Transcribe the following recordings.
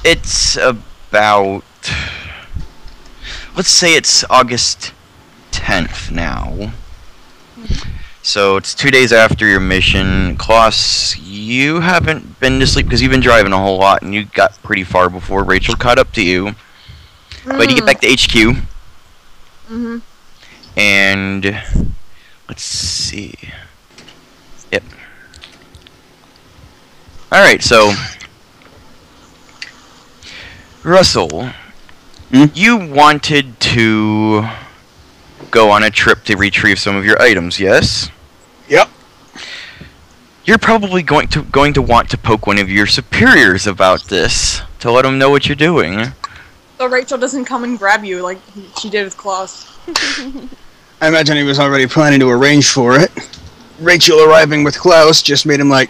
It's about... Let's say it's August 10th now. So it's 2 days after your mission. Klaus, you haven't been to sleep because you've been driving a whole lot and you got pretty far before Rachel caught up to you. But you get back to HQ. And let's see. Yep. Alright, so Russell, you wanted to go on a trip to retrieve some of your items, yes? Yep. You're probably going to want to poke one of your superiors about this to let them know what you're doing. So Rachel doesn't come and grab you like she did with Klaus. I imagine he was already planning to arrange for it. Rachel arriving with Klaus just made him like,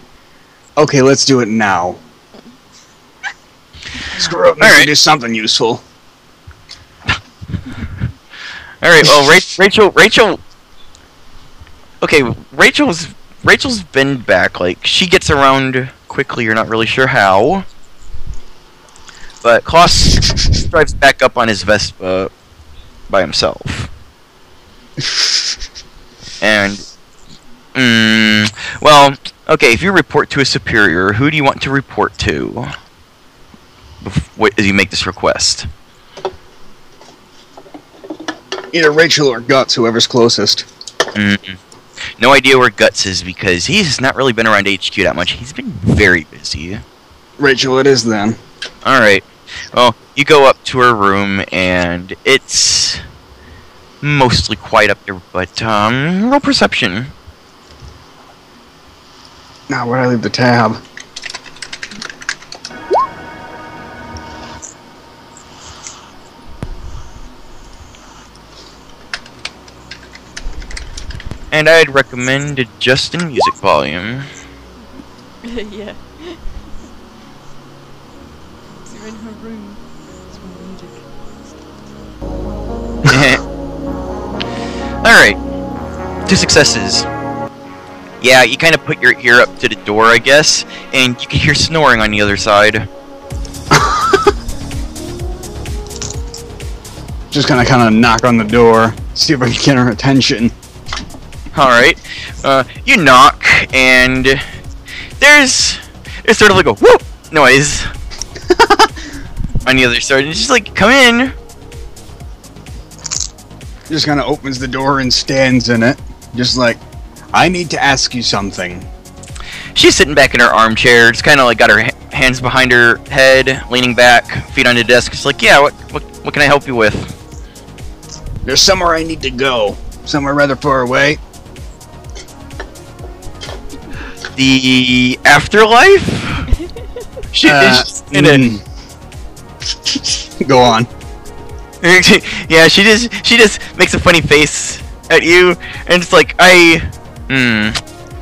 okay, let's do it now. Screw up, maybe do something useful. Alright, well, Rachel... Okay, Rachel's been back, like, she gets around quickly, you're not really sure how. But Klaus drives back up on his Vespa by himself. And, well, okay, if you report to a superior, who do you want to report to as you make this request? Either Rachel or Guts, whoever's closest. No idea where Guts is because he's not really been around HQ that much. He's been very busy. Rachel it is then. Alright. Well, you go up to her room and it's mostly quiet up there, but roll perception. Now where'd I leave the tab? And I'd recommend adjusting music volume. Yeah. You're in her room. It's music. Alright. 2 successes. Yeah, you kind of put your ear up to the door, I guess, and you can hear snoring on the other side. Just gonna kind of knock on the door, see if I can get her attention. Alright, you knock, and there's sort of like a whoop noise on the other side, and it's just like, come in. Just kind of opens the door and stands in it, just like, I need to ask you something. She's sitting back in her armchair, just kind of like got her hands behind her head, leaning back, feet on the desk. It's like, yeah, what can I help you with? There's somewhere I need to go, somewhere rather far away. The afterlife? She is in it. Go on. Yeah, she just makes a funny face at you, and it's like,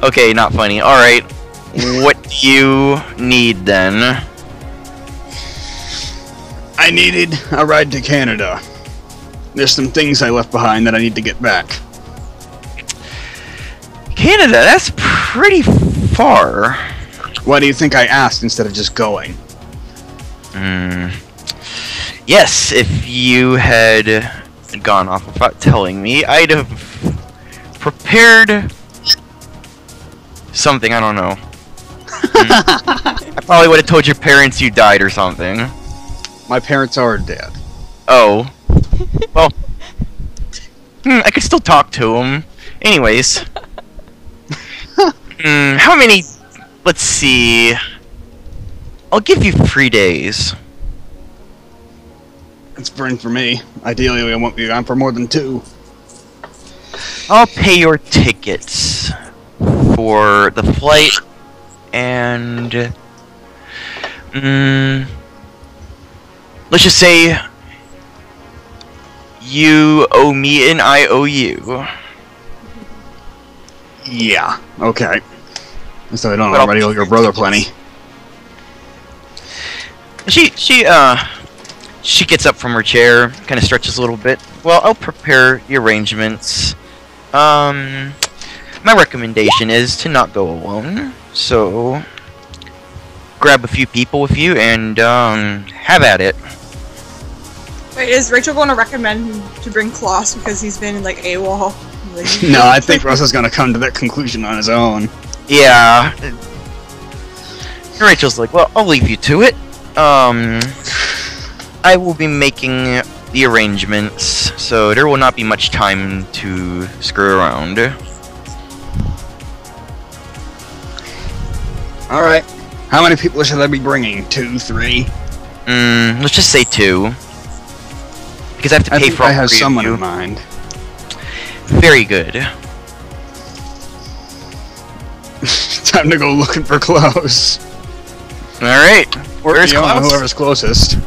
okay, not funny. Alright, what do you need then? I needed a ride to Canada. There's some things I left behind that I need to get back. Canada? That's pretty far. Why do you think I asked instead of just going? Yes, if you had gone off without telling me, I'd have prepared something, I don't know. I probably would have told your parents you died or something. My parents are dead. Oh. Well, I could still talk to them. Anyways. How many... Let's see... I'll give you 3 days. It's burn for me. Ideally, I won't be gone for more than 2. I'll pay your tickets for the flight and... let's just say... You owe me and I owe you. Yeah, okay. So I don't already owe your brother plenty. She gets up from her chair, kind of stretches a little bit. Well, I'll prepare the arrangements. My recommendation is to not go alone. So, grab a few people with you and have at it. Wait, is Rachel going to recommend him to bring Klaus because he's been like AWOL? Like, No, I think Russell's gonna come to that conclusion on his own. Yeah. Rachel's like, well, I'll leave you to it. I will be making the arrangements, so there will not be much time to screw around. Alright. How many people should I be bringing? 2, 3? Let's just say 2. Because I have to I pay think for all I have 3 of someone you. in mind. Very good. Time to go looking for Klaus. Alright. Or Where's Fiona, Klaus? whoever's closest.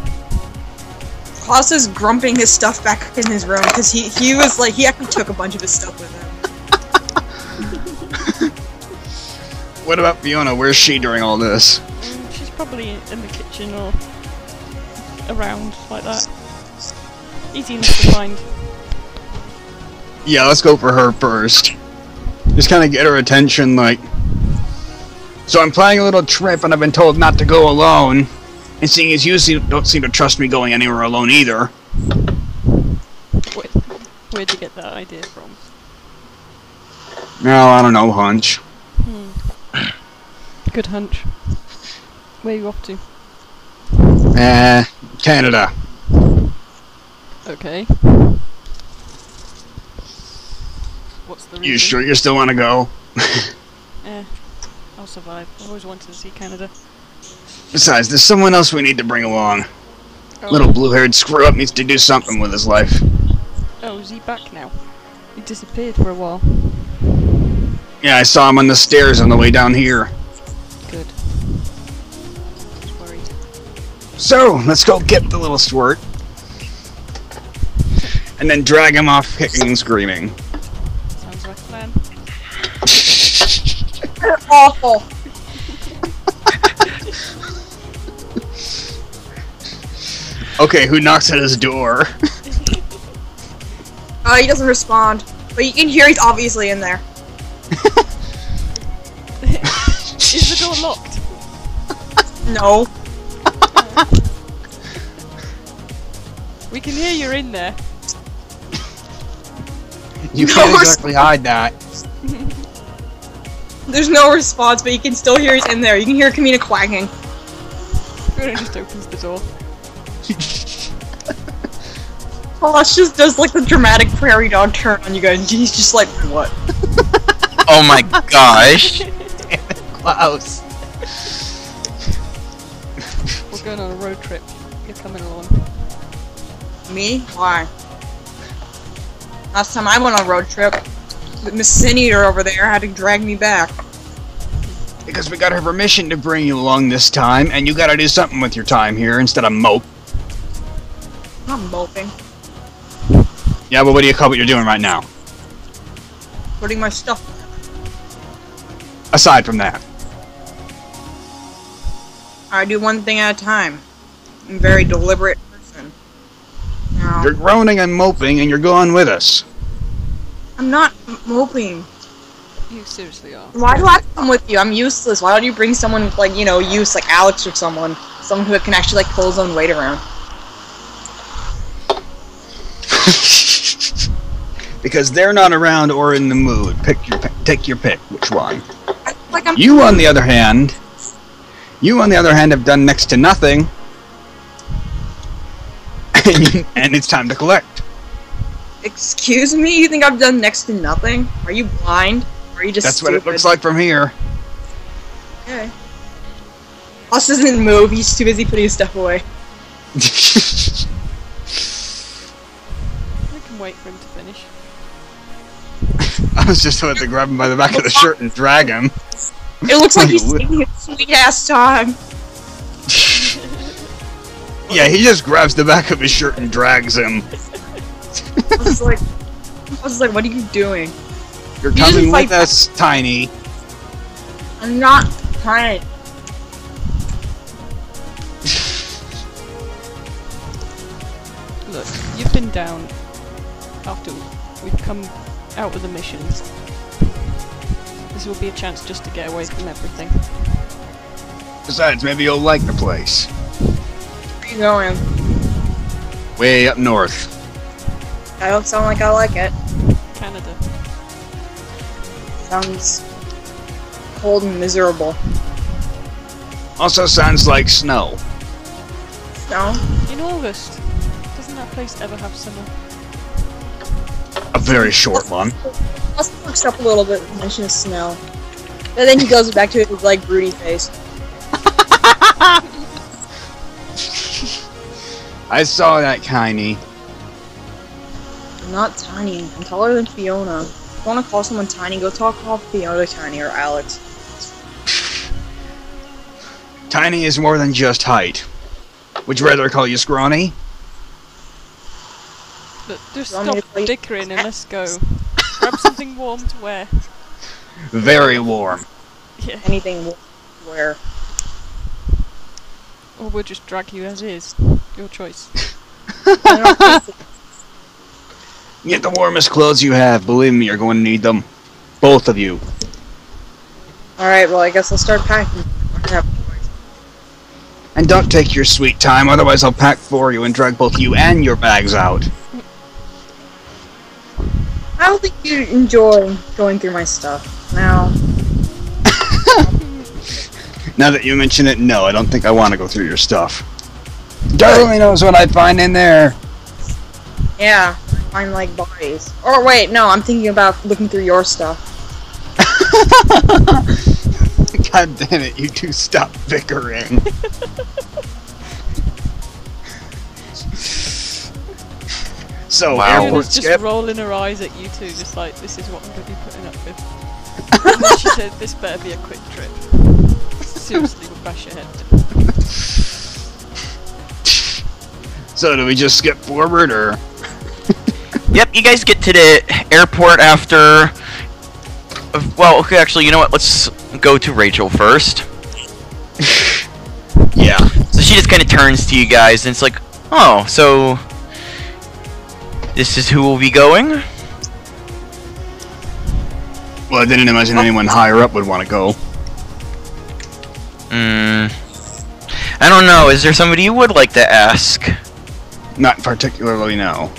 Klaus is grumping his stuff back in his room because he was like, he actually took a bunch of his stuff with him. What about Fiona? Where's she during all this? She's probably in the kitchen or around like that. Easy enough to find. Yeah, let's go for her first. Just kind of get her attention, like... So I'm planning a little trip, and I've been told not to go alone. And seeing as you don't seem to trust me going anywhere alone either. Where'd you get that idea from? No, I don't know, hunch. Good hunch. Where are you off to? Canada. Okay. What's the reason? You sure you still want to go? I'll survive. I've always wanted to see Canada. Besides, there's someone else we need to bring along. Oh. Little blue-haired screw-up needs to do something with his life. Oh, is he back now? He disappeared for a while. Yeah, I saw him on the stairs on the way down here. Good. I was worried. So, let's go get the little squirt. And then drag him off kicking and screaming. Sounds like a plan. They're awful. Okay, who knocks at his door? He doesn't respond, but you can hear he's obviously in there. Is the door locked? No. We can hear you're in there. You No, can't exactly hide that. There's no response, but you can still hear he's in there. You can hear Kamina quacking. It just opens the door. Klaus just does like the dramatic prairie dog turn on you guys, and he's just like, what? Oh my gosh. Klaus. We're going on a road trip. You're coming along. Me? Why? Last time I went on a road trip, Miss Sin Eater over there had to drag me back. Because we got her permission to bring you along this time, and you gotta do something with your time here instead of mope. I'm moping. Yeah, but what do you call what you're doing right now? Putting my stuff. Aside from that. I do one thing at a time. I'm a very deliberate person. Now, You're groaning and moping, and you're going with us. I'm not moping. You seriously are. Why do I come with you? I'm useless. Why don't you bring someone with, like, you know, use, like Alex or someone? Someone who can actually, like, pull his own weight around. Because they're not around or in the mood. Take your pick. Which one? Like, I'm You, on the other hand, have done next to nothing, and it's time to collect. Excuse me? You think I've done next to nothing? Are you blind? Or are you just That's stupid? what it looks like from here. Okay. Plus doesn't move. He's too busy putting his stuff away. I can wait for him to finish. I was just about to grab him by the back of the shirt and drag him. It looks like he's taking his sweet ass time. Yeah, he just grabs the back of his shirt and drags him. I was like, what are you doing? You're You coming didn't with fight us, Tiny. I'm not trying. Look, you've been down after we've come out with the missions. This will be a chance just to get away from everything. Besides, maybe you'll like the place. Are you you going? Way up north. I don't sound like I like it. Canada. Sounds cold and miserable. Also sounds like snow. No? In August. Doesn't that place ever have summer? A very short one. Also looks up a little bit and mentions snow. But then he goes back to his like broody face. I saw that, Kiney. I'm not tiny. I'm taller than Fiona. If you want to call someone tiny, go call Fiona tiny or Alex. Tiny is more than just height. Would you rather call you scrawny? Look, just You want me stop to play- bickering and let's go. Grab something warm to wear. Very warm. Yeah. Anything where. Or we'll just drag you as is. Your choice. Get the warmest clothes you have. Believe me, you're going to need them. Both of you. Alright, well I guess I'll start packing. And don't take your sweet time, otherwise I'll pack for you and drag both you and your bags out. I don't think you enjoy going through my stuff. Now. Now that you mention it, no, I don't think I want to go through your stuff. Darling knows what I'd find in there. Yeah, find like bodies. Or wait, no, I'm thinking about looking through your stuff. God damn it, you two stop bickering. So, Wow. airport Fiona's just skip. rolling her eyes at you two, just like, this is what I'm going to be putting up with. And then she said, this better be a quick trip. Seriously, we'll bash your head. So, do we just skip forward, or? Yep, you guys get to the airport after... Well, okay, actually, you know what? Let's go to Rachel first. Yeah. So she just kind of turns to you guys, and it's like, oh, so... This is who will be going? Well, I didn't imagine anyone higher up would want to go. I don't know, is there somebody you would like to ask? Not particularly, no.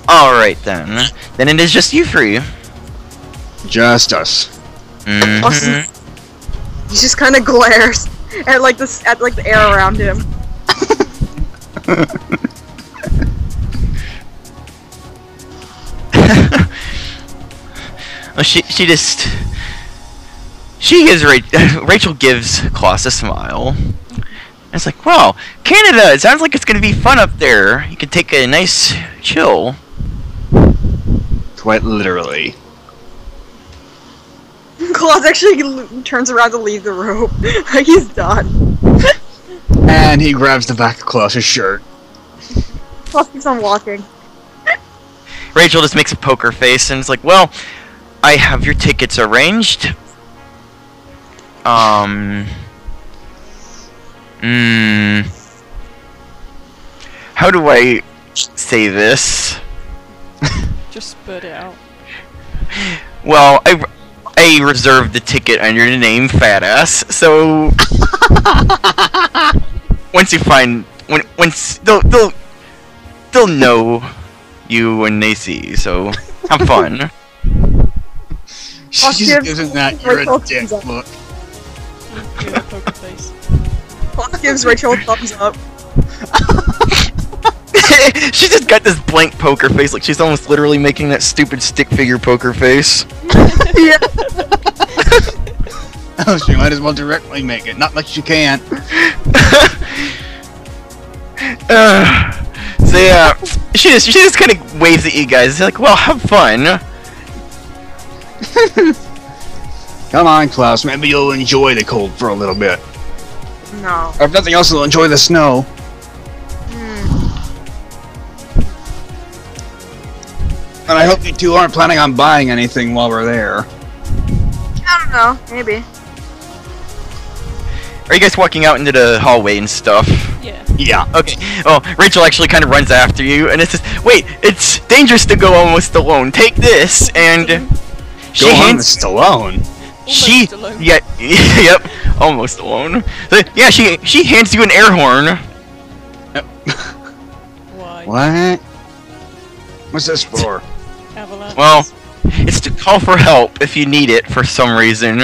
Alright then. Then it is just you three. Just us. Mhm. He just kind of glares at like the air around him. Well, she gives Rachel gives Klaus a smile. And it's like, wow, Canada! It sounds like it's gonna be fun up there. You could take a nice chill. Quite literally. Claus actually turns around to leave the room. Like he's done. And he grabs the back of Klaus's shirt. Claus keeps on walking. Rachel just makes a poker face and it's like, well, I have your tickets arranged. How do I say this? Just spurt it out. Well, I reserved the ticket under the name Fat Ass, so once you find once they'll know you when they see you, so have fun. She just gives him that you're a dick look. Give her a poker face. Claus gives Rachel a thumbs up. She just got this blank poker face, like she's almost literally making that stupid stick figure poker face. Yeah. Oh, she might as well directly make it. Not like you can't. So yeah, she just kind of waves at you guys. She's like, well, have fun. Come on, Klaus. Maybe you'll enjoy the cold for a little bit. No. Or if nothing else, you'll enjoy the snow. And I hope you two aren't planning on buying anything while we're there. I don't know. Maybe. Are you guys walking out into the hallway and stuff? Yeah. Yeah. Okay. Oh, Rachel actually kind of runs after you, and it says, "Wait, it's dangerous to go almost alone. Take this." And she Go on, hands. Stallone. She. alone. Yeah. Yep. Almost alone. So, yeah. She hands you an air horn. What? What's this for? Avalanche. Well, it's to call for help if you need it for some reason.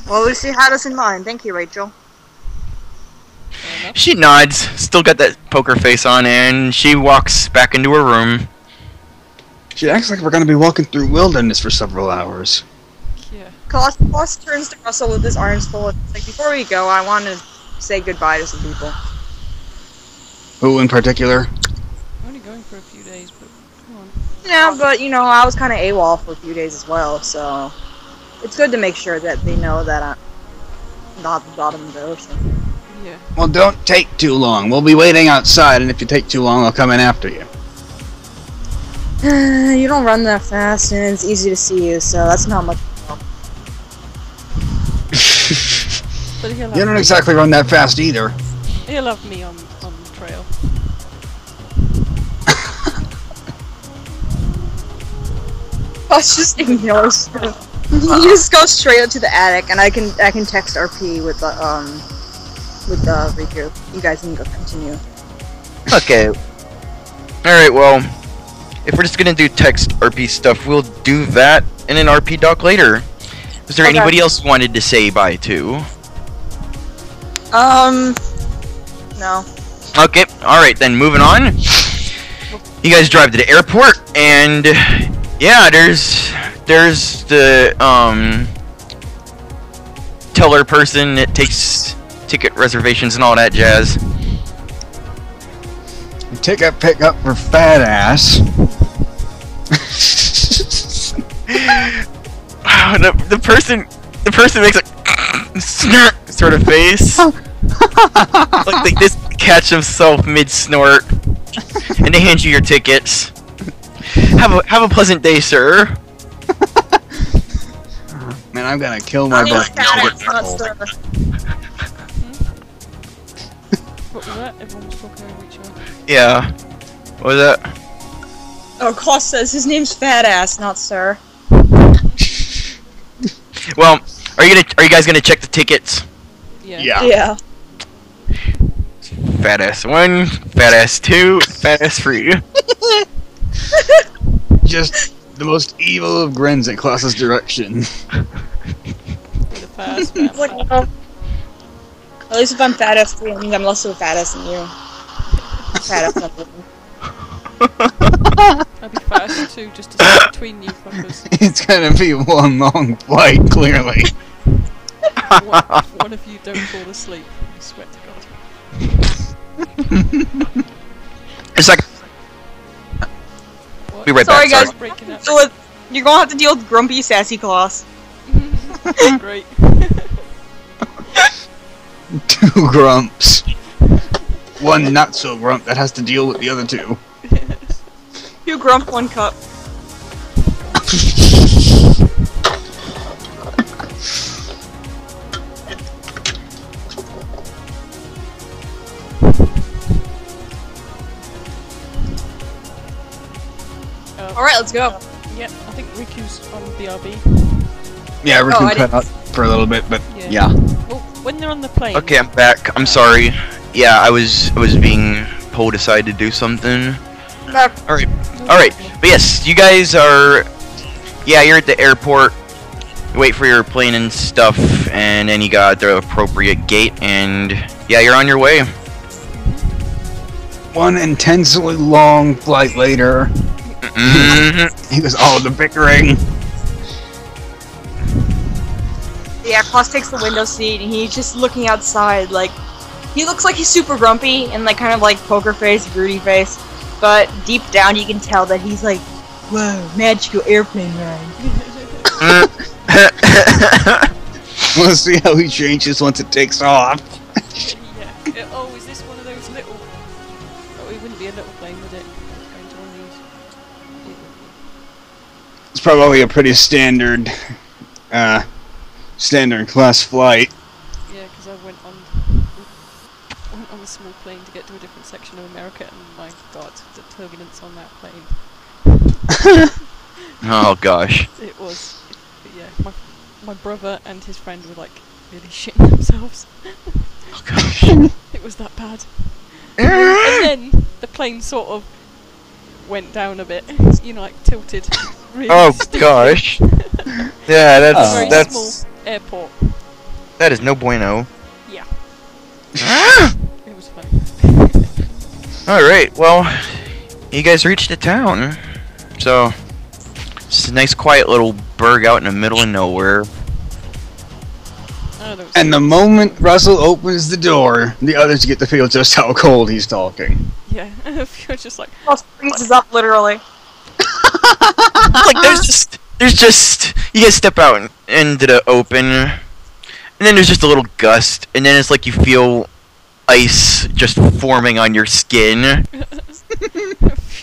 Well, at least you had us in mind. Thank you, Rachel. Fair enough. She nods, still got that poker face on, and she walks back into her room. She acts like we're gonna be walking through wilderness for several hours. Yeah. Koss turns to Russell with his arms full. It's like, before we go, I want to say goodbye to some people. Who in particular? I'm only going for a few days, but come on. Yeah, but you know, I was kind of AWOL for a few days as well, so it's good to make sure that they know that I'm not at the bottom of the ocean. Yeah. Well, don't take too long. We'll be waiting outside, and if you take too long, I'll come in after you. You don't run that fast, and it's easy to see you, so that's not much. But he'll You have don't me. exactly run that fast either. He'll have me on the trail. Koss just ignores her. You just go straight up to the attic, and I can text RP with the Riku. You guys can go continue. Okay. Alright, well, if we're just gonna do text RP stuff, we'll do that in an RP doc later. Is there Okay. anybody else wanted to say bye to? No. Okay, alright then, moving on. You guys drive to the airport, and yeah, there's the, teller person that takes ticket reservations and all that jazz. Ticket pickup for fat ass. the person makes a snort sort of face. like they just catch himself mid snort, and they hand you your tickets. Have a pleasant day, sir. Man, I'm gonna kill my butt. What was that? Everyone was talking over each other. Yeah. What was that? Oh, Koss says his name's Fat Ass, not Sir. Well, are you guys gonna check the tickets? Yeah. Yeah. Fat ass 1, fat ass 2, fat ass 3. Just the most evil of grins at Klaus's direction. With a pass, man. Like, at least if I'm Fat Ass 3, it means I'm less of a Fat Ass than you. Fat Ass number 1. I'd be fast too, just to sit between you fuckers. It's gonna be one long flight, clearly. One of you don't fall asleep. I swear to God. It's like What? be right Sorry, back. guys. Breaking up. So you're gonna have to deal with grumpy, sassy Klaus. Great. 2 grumps. 1 not so grump that has to deal with the other 2. 2 grump, 1 cup. Alright, let's go. Yeah, I think Riku's on BRB. Yeah, we Oh, can I cut didn't- out for a little bit, but Yeah. yeah. Well, when they're on the plane. Okay, I'm back. I'm sorry. Yeah, I was being pulled aside to do something. Alright. Alright. But yes, you guys are you're at the airport. You wait for your plane and stuff, and then you got the appropriate gate, and yeah, you're on your way. 1 intensely long flight later, he was all the bickering. Yeah, Klaus takes the window seat and he's just looking outside, like, he looks like he's super grumpy and like kind of like poker face, broody face, but deep down you can tell that he's like, whoa, magical airplane ride. We'll see how he changes once it takes off. Yeah. Oh, is this one of those little... Oh, it wouldn't be a little plane, would it? It's going to one of these. It's probably a pretty standard class flight. Yeah, because I went on a small plane to get to a different section of America, and my God, the turbulence on that plane. Oh gosh. It was... Yeah, my brother and his friend were like really shitting themselves. Oh gosh. It was that bad. At then the plane sort of went down a bit. You know, like tilted. Really Oh steeply. gosh. Yeah, Very that's small airport. that is no bueno. Yeah, Ah! it was funny. All right, well, you guys reached the town, so it's a nice, quiet little burg out in the middle of nowhere. Oh, there was And the moment Russell opens the door, the others get to feel just how cold he's talking. yeah, you're just like, Plus freezes up literally. Like there's just you guys step out into the open, and then there's just a little gust, and then it's like you feel ice just forming on your skin. you're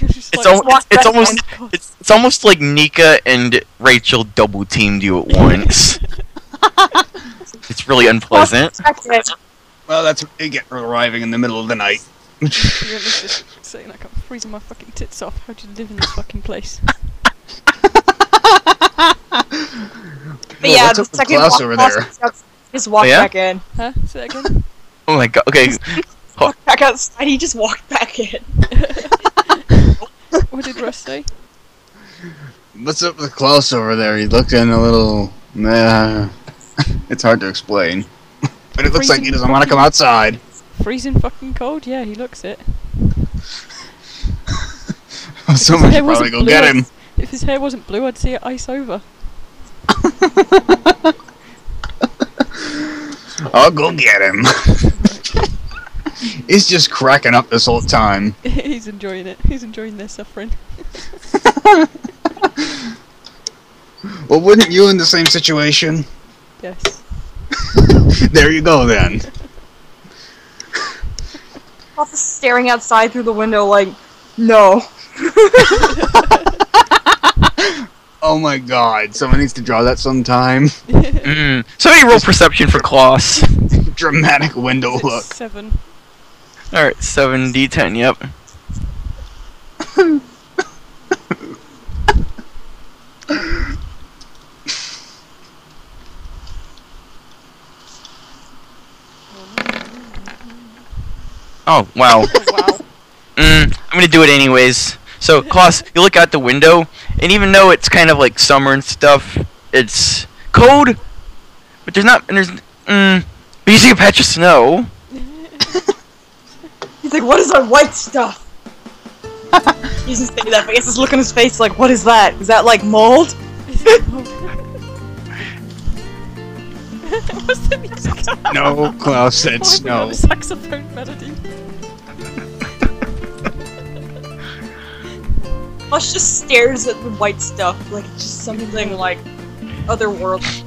just It's, like, it's almost it's almost like Nika and Rachel double teamed you at once. It's really unpleasant. Well, that's what they get for arriving in the middle of the night. You're just saying like, I'm freezing my fucking tits off. How'd you live in this fucking place? But yeah, what's the up with second Klaus over there? Just walked Oh, yeah? back in. Huh? Say that again? Oh my god. Okay. Walked back outside, he just walked back in. What did Russ say? What's up with Klaus over there? He looked in a little... it's hard to explain. But it looks like he doesn't want to come outside. Freezing fucking cold? Yeah, he looks it. Someone hair should probably wasn't go blue, get him. If his hair wasn't blue, I'd see it ice over. I'll go get him. He's just cracking up this whole time. He's enjoying it. He's enjoying their suffering. Well, wouldn't you in the same situation? Yes. There you go then. Papa staring outside through the window like, no. Oh my god, someone needs to draw that sometime. Somebody roll perception for Klaus. Dramatic window look. 7. Alright, 7d10, yep. Oh, wow. Wow. I'm gonna do it anyways. So, Klaus, you look out the window, and even though it's kind of like summer and stuff, it's cold, but there's not, and but you see a patch of snow. He's like, what is that white stuff? He doesn't say that, but he has this look on his face like, what is that? Is that like mold? What's the music? No, Klaus said Why snow. have a saxophone melody? Plus just stares at the white stuff like it's just something like otherworldly.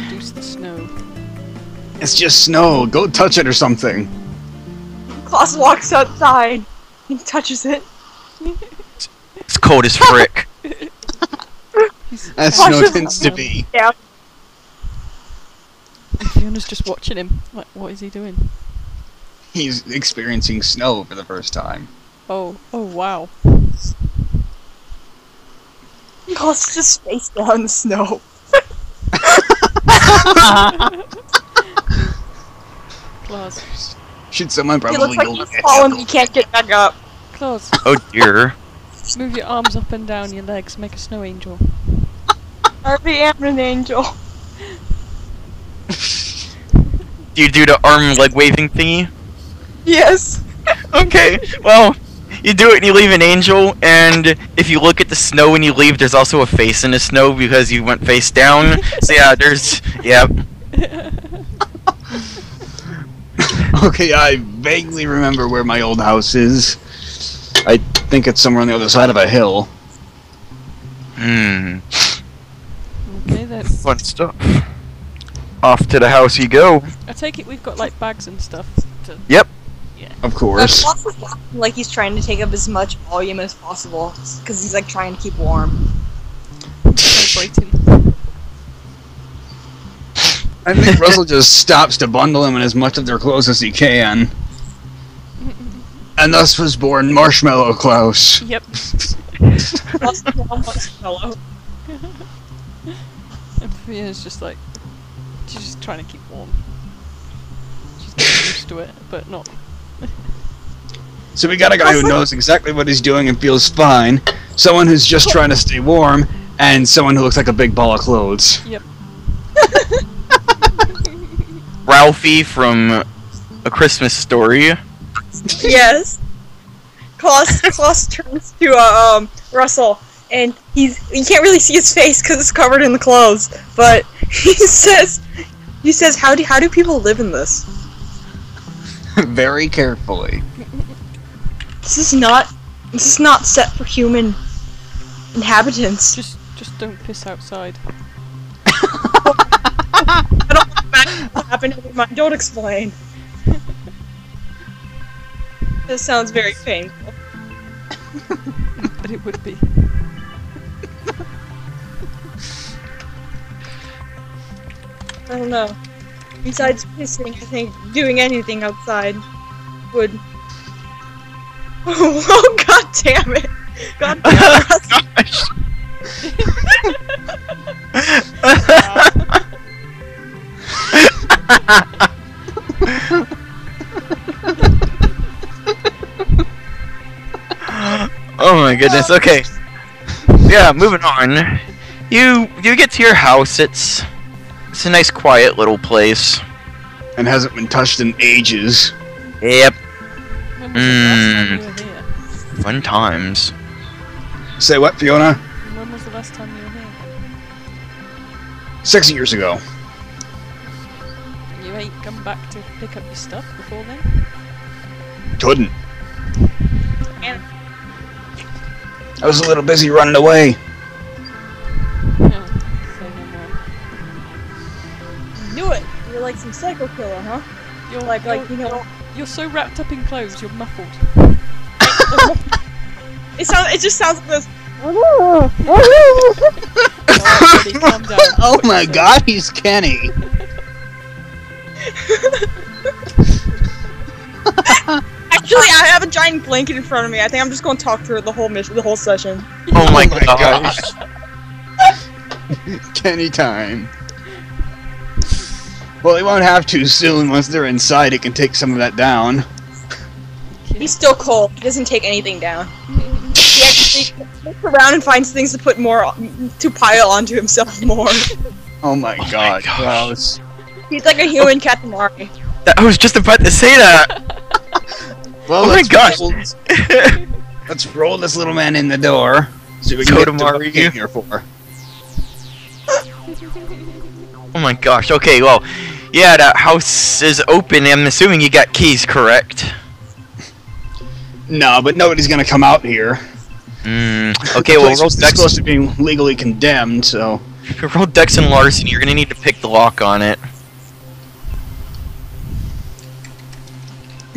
Reduce the snow. It's just snow. Go touch it or something. Klaus walks outside and touches it. It's cold as frick. As Klaus snow just- tends to be. Yeah. Fiona's just watching him. Like, what is he doing? He's experiencing snow for the first time. Oh wow. Klaus just face down in the snow. Klaus. Should someone He probably looks like go he's get fallen, him? he can't get back up. Klaus, Oh dear. move your arms up and down your legs, make a snow angel. Harvey am an angel. Do you do the arm leg waving thingy? Yes. Okay, well, you do it and you leave an angel, and if you look at the snow when you leave, there's also a face in the snow because you went face down. So yeah, yep. Okay, I vaguely remember where my old house is. I think it's somewhere on the other side of a hill. Hmm. Okay then. Fun stuff. Off to the house you go. I take it we've got like bags and stuff to... Yep. Of course. Klaus is walking like he's trying to take up as much volume as possible because he's like trying to keep warm. Vibrating. I think Russell just stops to bundle him in as much of their clothes as he can. And thus was born Marshmallow Klaus. Yep. Klaus is now marshmallow. And Fiona's just like... She's just trying to keep warm. She's getting used to it, but not... So we got a guy who knows exactly what he's doing and feels fine, someone who's just trying to stay warm, and someone who looks like a big ball of clothes. Yep. Ralphie from A Christmas Story. Yes. Klaus turns to Russell, and you can't really see his face because it's covered in the clothes. But he says, how do people live in this? Very carefully. This is not set for human inhabitants. Just don't piss outside. I don't want that to happen. Never mind. Don't explain. This sounds very painful. But it would be. I don't know. Besides pissing, I think doing anything outside would. Oh, god damn it! God damn it! Gosh. Oh my goodness. Okay. Yeah, moving on. You get to your house. It's a nice, quiet little place. And hasn't been touched in ages. Yep. When was the last time you were here? Fun times. Say what, Fiona? When was the last time you were here? 6 years ago. You ain't come back to pick up your stuff before then? Couldn't. And I was a little busy running away. Yeah, say no more. knew it. You're like some psycho killer, huh? You're Like you know. You're so wrapped up in clothes, you're muffled. It just sounds like this. Oh, buddy, calm down. Oh my god, he's Kenny. Actually, I have a giant blanket in front of me. I think I'm just going to talk through it the whole session. Oh my my gosh. Kenny time. Well, he won't have to soon. Once they're inside, it can take some of that down. He's still cold. He doesn't take anything down. He actually looks around and finds things to put more to pile onto himself more. Oh my god, gosh. gross. He's like a human Katamari. I was just about to say that. Well, Oh my let's gosh. roll- let's roll this little man in the door. So we can Go get to to what we Mario. came here for. Oh my gosh. Okay, well, yeah, that house is open. I'm assuming you got keys, correct? No, but nobody's gonna come out here. Okay, The well, place roll was dex, supposed to be legally condemned, so roll dex and larceny. You're gonna need to pick the lock on it.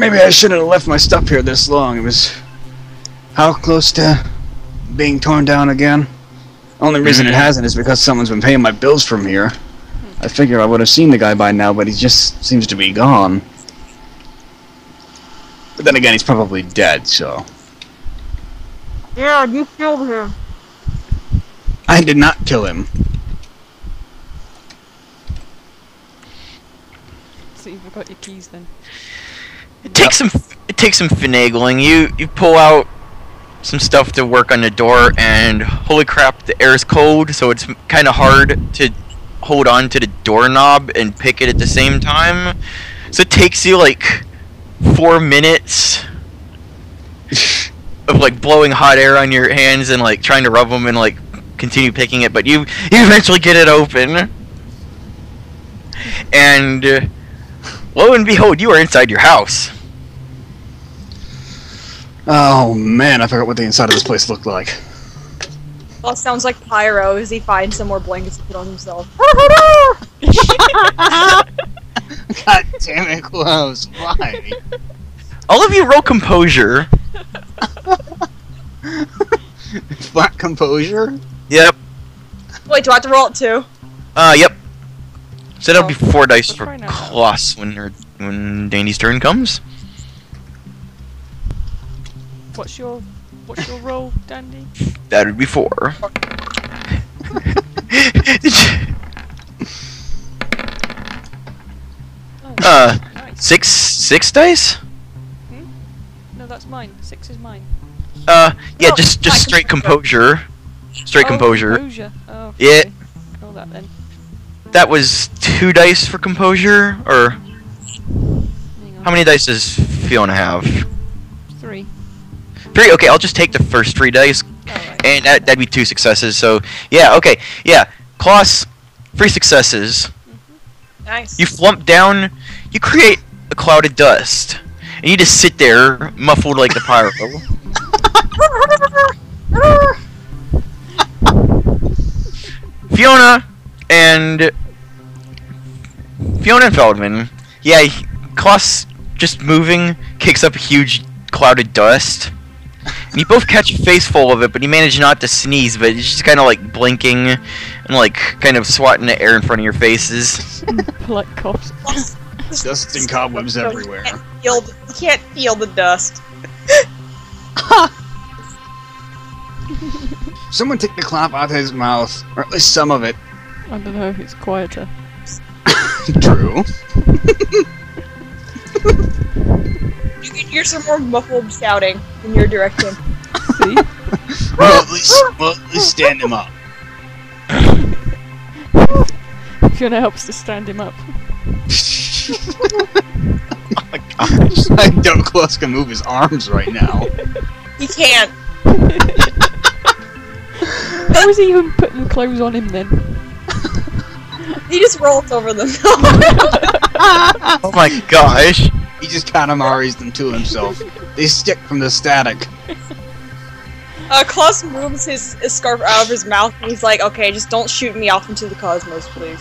maybe I shouldn't have left my stuff here this long. It was how close to being torn down again? Only reason it hasn't is because someone's been paying my bills from here. I figure I would have seen the guy by now, but he just seems to be gone. But then again, he's probably dead, so. Yeah, you killed him. I did not kill him. So you've got your keys then. It takes some finagling. You pull out some stuff to work on the door, and holy crap, the air's cold, so it's kind of hard to hold on to the doorknob and pick it at the same time. So it takes you like 4 minutes of like blowing hot air on your hands and like trying to rub them and like continue picking it, but you eventually get it open. And lo and behold, you are inside your house. Oh man, I forgot what the inside of this place looked like. Well, sounds like Pyro as he finds some more blankets to put on himself. God damn it, Close. Why? All of you roll composure. Flat composure? Yep. Wait, do I have to roll it too? Yep. So that'll be 4 dice Let's for try now. Kloss when Danny's turn comes. What's your role, Dandy? That would be 4. Oh, nice. Six dice? No, that's that's mine. 6 is mine. Yeah, No, just my straight composure. Straight composure. Oh, Yeah. okay. Roll that then. That was 2 dice for composure, or Hang on. how many dice does Fiona have? 3. 3. Okay, I'll just take the first 3 dice, Alright. and that'd be 2 successes. So yeah, okay, yeah. Klaus, 3 successes. Nice. You flump down. You create a cloud of dust, and you just sit there, muffled like the pyro. Fiona and Feldman. Yeah, Klaus just moving kicks up a huge cloud of dust. And you both catch a face full of it, but you manage not to sneeze, but it's just kind of like blinking and like kind of swatting the air in front of your faces. Polite coughs. Dust and cobwebs everywhere. You can't feel the dust. Someone take the clop out of his mouth, or at least some of it. I don't know, it's quieter. True. You can hear some more muffled shouting in your direction. See? Well, at least stand him up. Fiona helps to stand him up. Oh my gosh. I doubt Klaus can move his arms right now. He can't. How is he even putting clothes on him then? He just rolls over them. Oh my gosh. He just Kanamaris them to himself. They stick from the static. Klaus moves his scarf out of his mouth and he's like, okay, just don't shoot me off into the cosmos, please.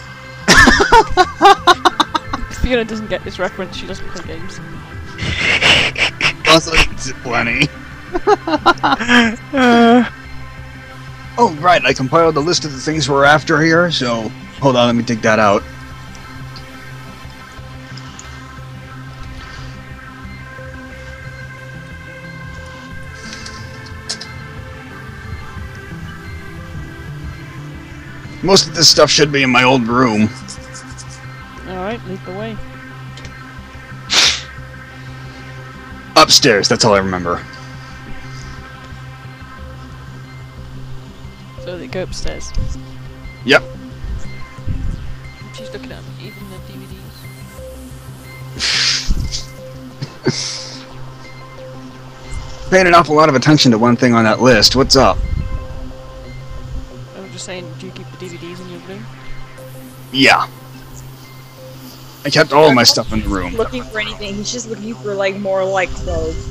Fiona doesn't get this reference, she doesn't play games. Also, it's plenty. Oh, right, I compiled a list of the things we're after here, so hold on, let me dig that out. Most of this stuff should be in my old room. Alright, lead the way. Upstairs, that's all I remember. So they go upstairs. Yep. She's looking at even the DVDs. Paying an awful lot of attention to one thing on that list. What's up? I was just saying, do you keep the DVDs in your room? Yeah. I kept all of my stuff in the room. Looking for anything, he's just looking for like more like clothes.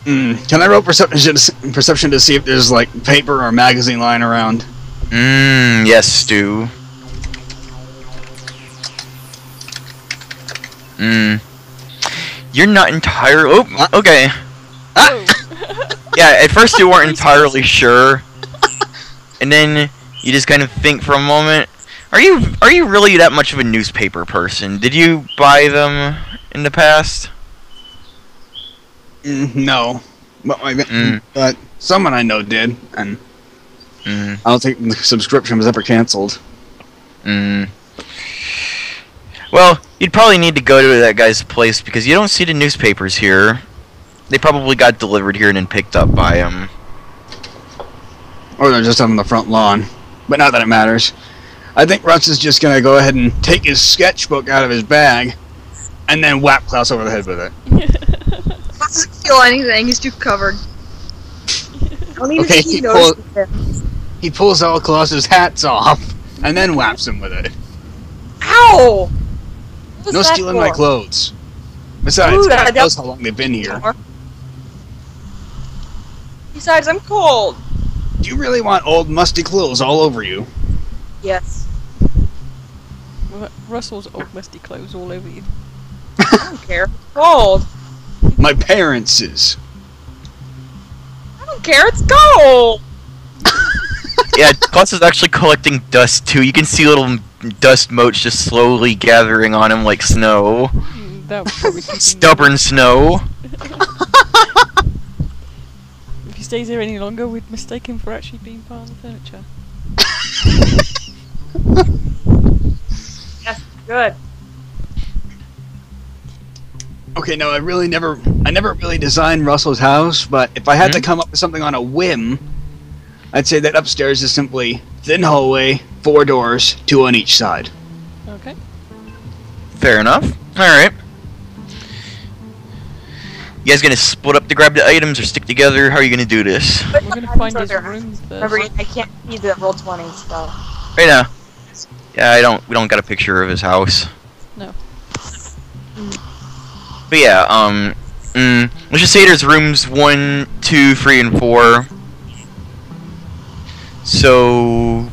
Can I roll perception to see if there's like paper or magazine lying around? Yes, Stu. You're not entirely. Oh, okay. Oh! Yeah, at first you weren't entirely sure, and then you just kind of think for a moment. Are you really that much of a newspaper person? Did you buy them in the past? No. But someone I know did, and I don't think the subscription was ever cancelled. Well, you'd probably need to go to that guy's place because you don't see the newspapers here. They probably got delivered here and then picked up by him. Or they're just on the front lawn. But not that it matters. I think Russ is just gonna go ahead and take his sketchbook out of his bag and then whap Klaus over the head with it. Doesn't feel anything, he's too covered. I don't even Okay, think he notices it. He pulls all Klaus's hats off and then whaps him with it. Ow! What was No that stealing for? my clothes. Besides, Ooh, God that knows how long they've been here. Besides, I'm cold. Do you really want old musty clothes all over you? Yes. Russell's old musty clothes all over you. I don't care. It's cold. My parents'. I don't care. It's cold. Yeah, Klaus is actually collecting dust too. You can see little dust motes just slowly gathering on him like snow. That would probably keep him Stubborn snow. If he stays here any longer, we'd mistake him for actually being part of the furniture. Yes, good. Okay, no, I never really designed Russell's house, but if I had to come up with something on a whim, I'd say that upstairs is simply thin hallway, 4 doors, 2 on each side. Okay. Fair enough. Alright. You guys gonna split up to grab the items or stick together? How are you gonna do this? We're gonna find his rooms first. Remember, I can't see the roll 20, so. Right now. Yeah, we don't got a picture of his house. No. But yeah, let's just say there's rooms 1, 2, 3, and 4. So...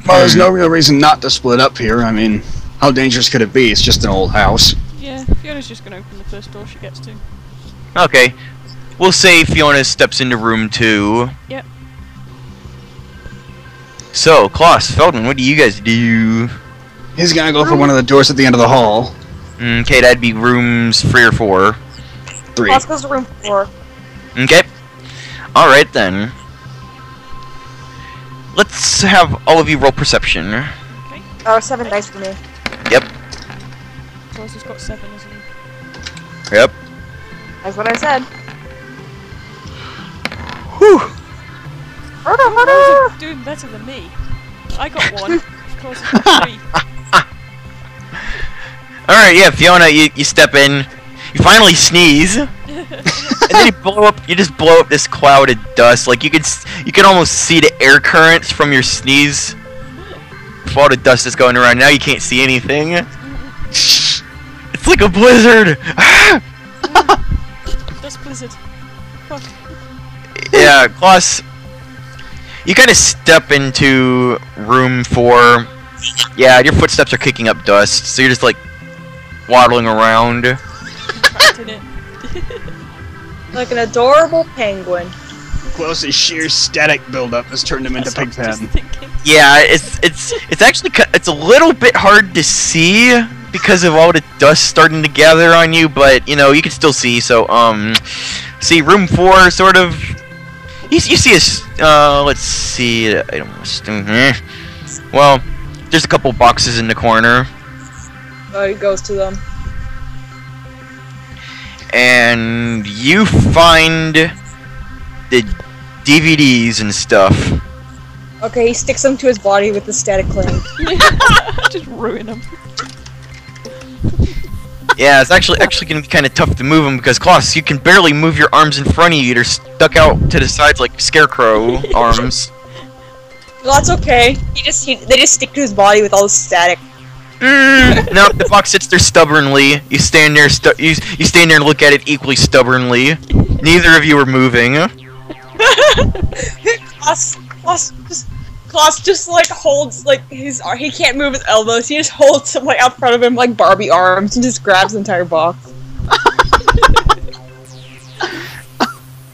Well, there's no real reason not to split up here. I mean, how dangerous could it be? It's just an old house. Yeah, Fiona's just gonna open the first door she gets to. Okay. We'll say Fiona steps into room 2. Yep. So, Klaus, Feldman, what do you guys do? He's gonna go for one of the doors at the end of the hall. Okay, that'd be rooms 3 or 4. 3. Let's go to room 4. Okay. Alright then. Let's have all of you roll perception. Okay. Oh, 7 dice for me. Yep. Klaus has got 7, isn't he? Yep. That's what I said. Whew. Klaus is doing better than me. I got 1. Klaus has got 3. Alright, yeah, Fiona, you step in. You finally sneeze. And then you just blow up this cloud of dust. Like you can almost see the air currents from your sneeze. All the dust is going around. Now you can't see anything. It's like a blizzard. Dust blizzard. Fuck. Yeah, Klaus. You kind of step into room 4. Yeah, your footsteps are kicking up dust, so you're just like waddling around. Trapped in it. Like an adorable penguin. Closest sheer static buildup has turned him into That's what I was Pigpen. just thinking. Yeah, it's actually it's a little bit hard to see because of all the dust starting to gather on you, but you know you can still see. So see room 4 sort of. You see a let's see. Well, there's a couple boxes in the corner. Oh, he goes to them. And you find the DVDs and stuff. Okay, he sticks them to his body with the static cling. Just ruin them. Yeah, it's actually gonna be kind of tough to move them because Klaus, you can barely move your arms in front of you. They're stuck out to the sides like scarecrow arms. Well, that's okay. They just stick to his body with all the static. No, the box sits there stubbornly. You stand there, you stand there and look at it equally stubbornly. Neither of you are moving. Klaus just like holds like he can't move his elbows. He just holds them like out front of him like Barbie arms and just grabs the entire box.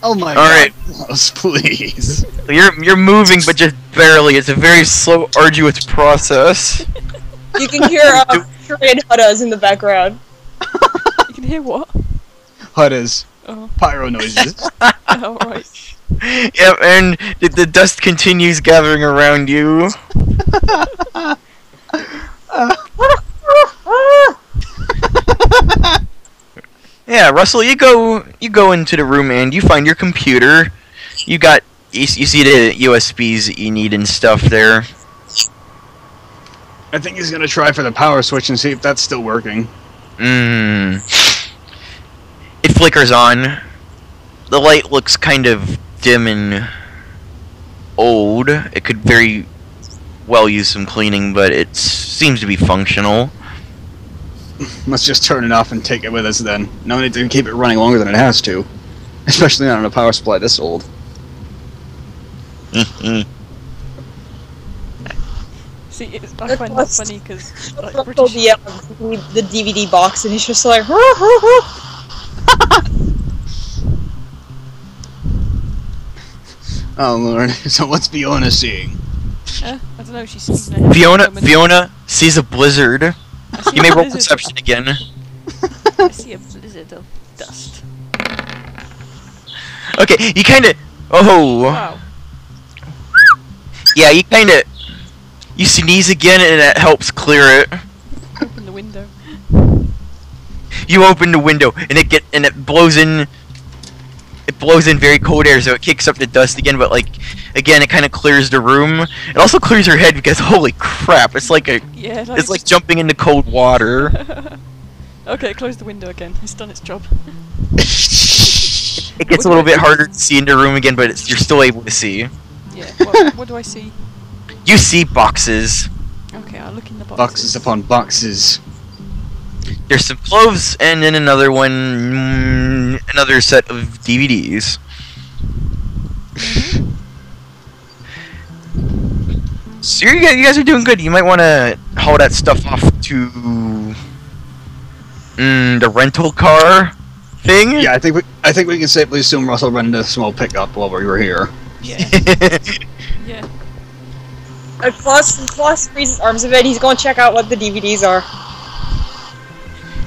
Oh my All god. right. Klaus, please. You're moving, but just barely. It's a very slow, arduous process. You can hear Korean huddas in the background. You can hear what? Huddas. Oh. Pyro noises. Oh, right. Yep, and the dust continues gathering around you. Yeah, Russell, you go into the room and you find your computer. You see the USBs that you need and stuff there. I think he's gonna try for the power switch and see if that's still working. It flickers on. The light looks kind of dim and old. It could very well use some cleaning, but it seems to be functional. Let's just turn it off and take it with us then. No need to keep it running longer than it has to. Especially not on a power supply this old. See, I find that funny because like, Russell British. the DVD box and he's just like. Oh lord. So what's Fiona seeing? I don't know. She's sneezing her head. Fiona sees a blizzard. I see You a may roll blizzard. perception again. I see a blizzard of dust. Okay, you kind of. Oh. Wow. Yeah, you sneeze again and that helps clear it. Open the window. You open the window, and it blows in. It blows in very cold air, so it kicks up the dust again. But like, again, it kind of clears the room. It also clears your head because holy crap, it's like it's like jumping into cold water. Okay, close the window again. It's done its job. It gets a little bit harder to see in the room again, but you're still able to see. Yeah. What do I see? You see boxes. Okay, I'll look in the boxes. Boxes upon boxes. There's some clothes, and then another one, another set of DVDs. So you guys are doing good. You might want to haul that stuff off to the rental car thing. Yeah, I think we can safely assume Russell rented a small pickup while we were here. Yeah. Yeah. Plus frees his arms a bit. He's going to check out what the DVDs are.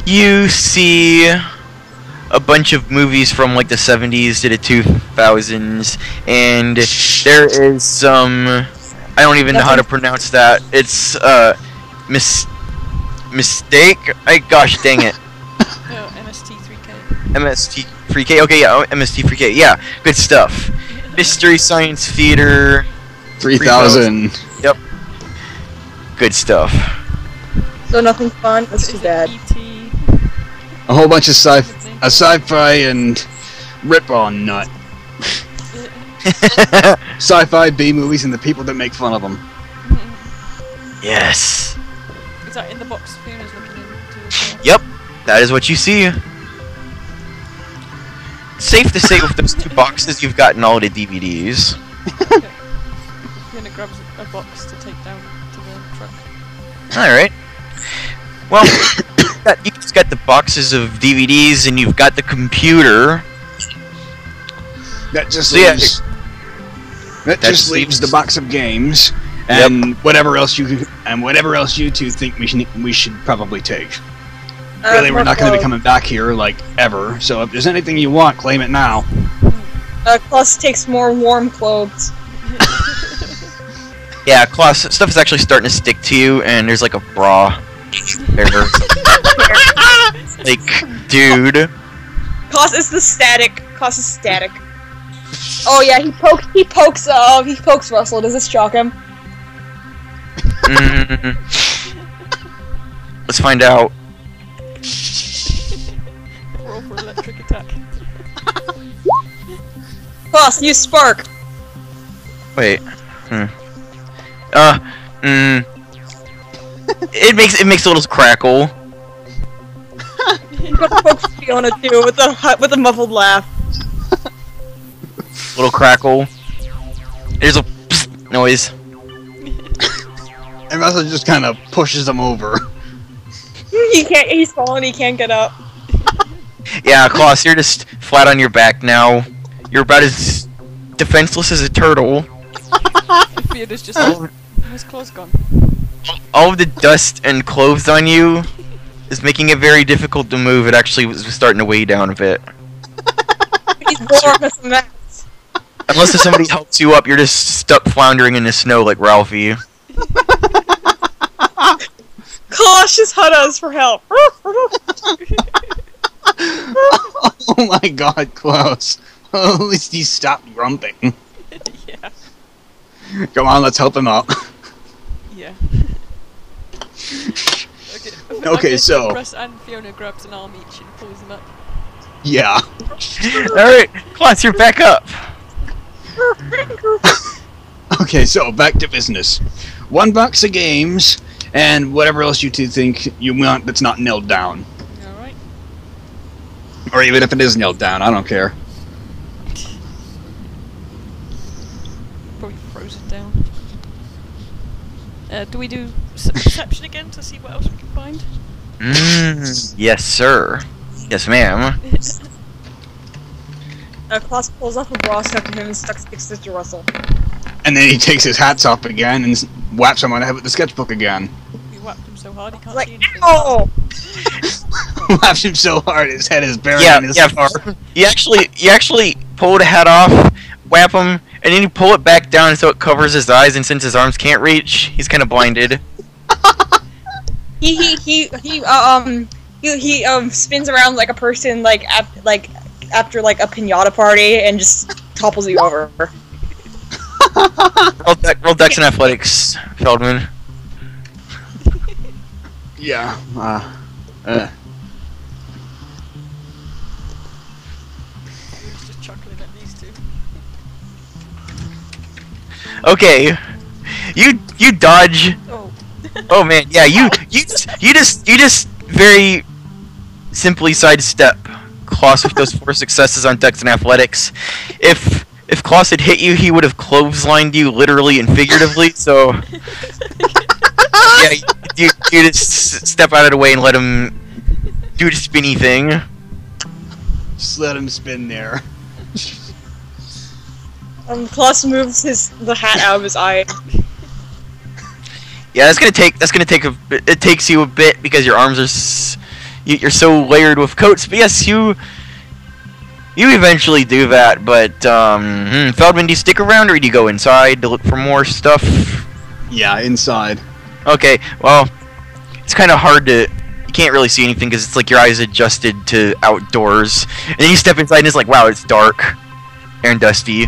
You see a bunch of movies from like the 70s to the 2000s, and there is some. I don't even know how to pronounce that. It's mistake. Gosh dang it. No, MST3K. MST3K. Okay, yeah, MST3K. Yeah, good stuff. Mystery Science Theater. 3000. Yep. Good stuff. So nothing fun. That's too bad. A whole bunch of sci-fi and rip-on nut. Sci-fi B movies and the people that make fun of them. Yes. Is that in the box Fiona's looking into as well? Yep, that is what you see. Safe to say with those two boxes, you've gotten all the DVDs. Okay. Fiona grabs a box to take down to the truck. Alright. Well, you just got the boxes of DVDs and you've got the computer. That just So, yeah, leaves. That just leaves leaves the box of games and whatever else you two think we should probably take. Really, we're not going to be coming back here like ever. So if there's anything you want, claim it now. Plus takes more warm clothes. Yeah, Klaus, stuff is actually starting to stick to you, and there's like a bra there. Like, dude. Cause is the static. Cause is static. Oh yeah, he pokes Russell. Does this shock him? Let's find out. Roll for electric attack. Plus, use spark. Wait. It makes a little crackle. I'm gonna poke Fiona too with a muffled laugh. Little crackle. There's a psst noise. And Russell just kind of pushes him over. He's falling, he can't get up. Yeah, Klaus, you're just flat on your back now. You're about as defenseless as a turtle. Fiona's just his clothes gone. All of the dust and clothes on you is making it very difficult to move. It actually was starting to weigh down a bit. He's warm as a mess. Unless if somebody helps you up, you're just stuck floundering in the snow like Ralphie. Cautious huddles for help. Oh my god, Klaus. At least he stopped grumping. Yeah. Come on, let's help him out. Yeah. Okay, so. Russ and Fiona grabs an arm each and pulls them up. Yeah. Alright, Klaus, you're back up. Okay, so back to business. 1 box of games, and whatever else you two think you want that's not nailed down. Alright. Or even if it is nailed down, I don't care. Probably froze it down. Do we do perception again to see what else we can find? Yes, sir. Yes, ma'am. Klaus pulls off a bra stuck to him and sticks it to Russell. And then he takes his hats off again and whaps him on the head with the sketchbook again. You whacked him so hard he can't Like, see anything. oh! Whaps him so hard his head is buried Yeah, in his yeah. fur. You actually pull the hat off, whap him, and then you pull it back down so it covers his eyes. And since his arms can't reach, he's kind of blinded. He He spins around like a person after like a pinata party and just topples you over. Roll Dex and Athletics, Feldman. Yeah. Just chuckling at these two. Okay, you dodge. Oh. Oh man, yeah, you just very simply sidestep Klaus with those 4 successes on Dex and Athletics. If Klaus had hit you, he would have clotheslined you literally and figuratively. So yeah, you just step out of the way and let him do the spinny thing. Just let him spin there. Klaus moves the hat out of his eye. Yeah, that's gonna take a bit. It takes you a bit because your arms are you're so layered with coats. But yes, you eventually do that. But Feldman, do you stick around or do you go inside to look for more stuff? Yeah, inside. Okay, well, it's kind of hard to. You can't really see anything because it's like your eyes adjusted to outdoors, and then you step inside and it's like, wow, it's dark and dusty.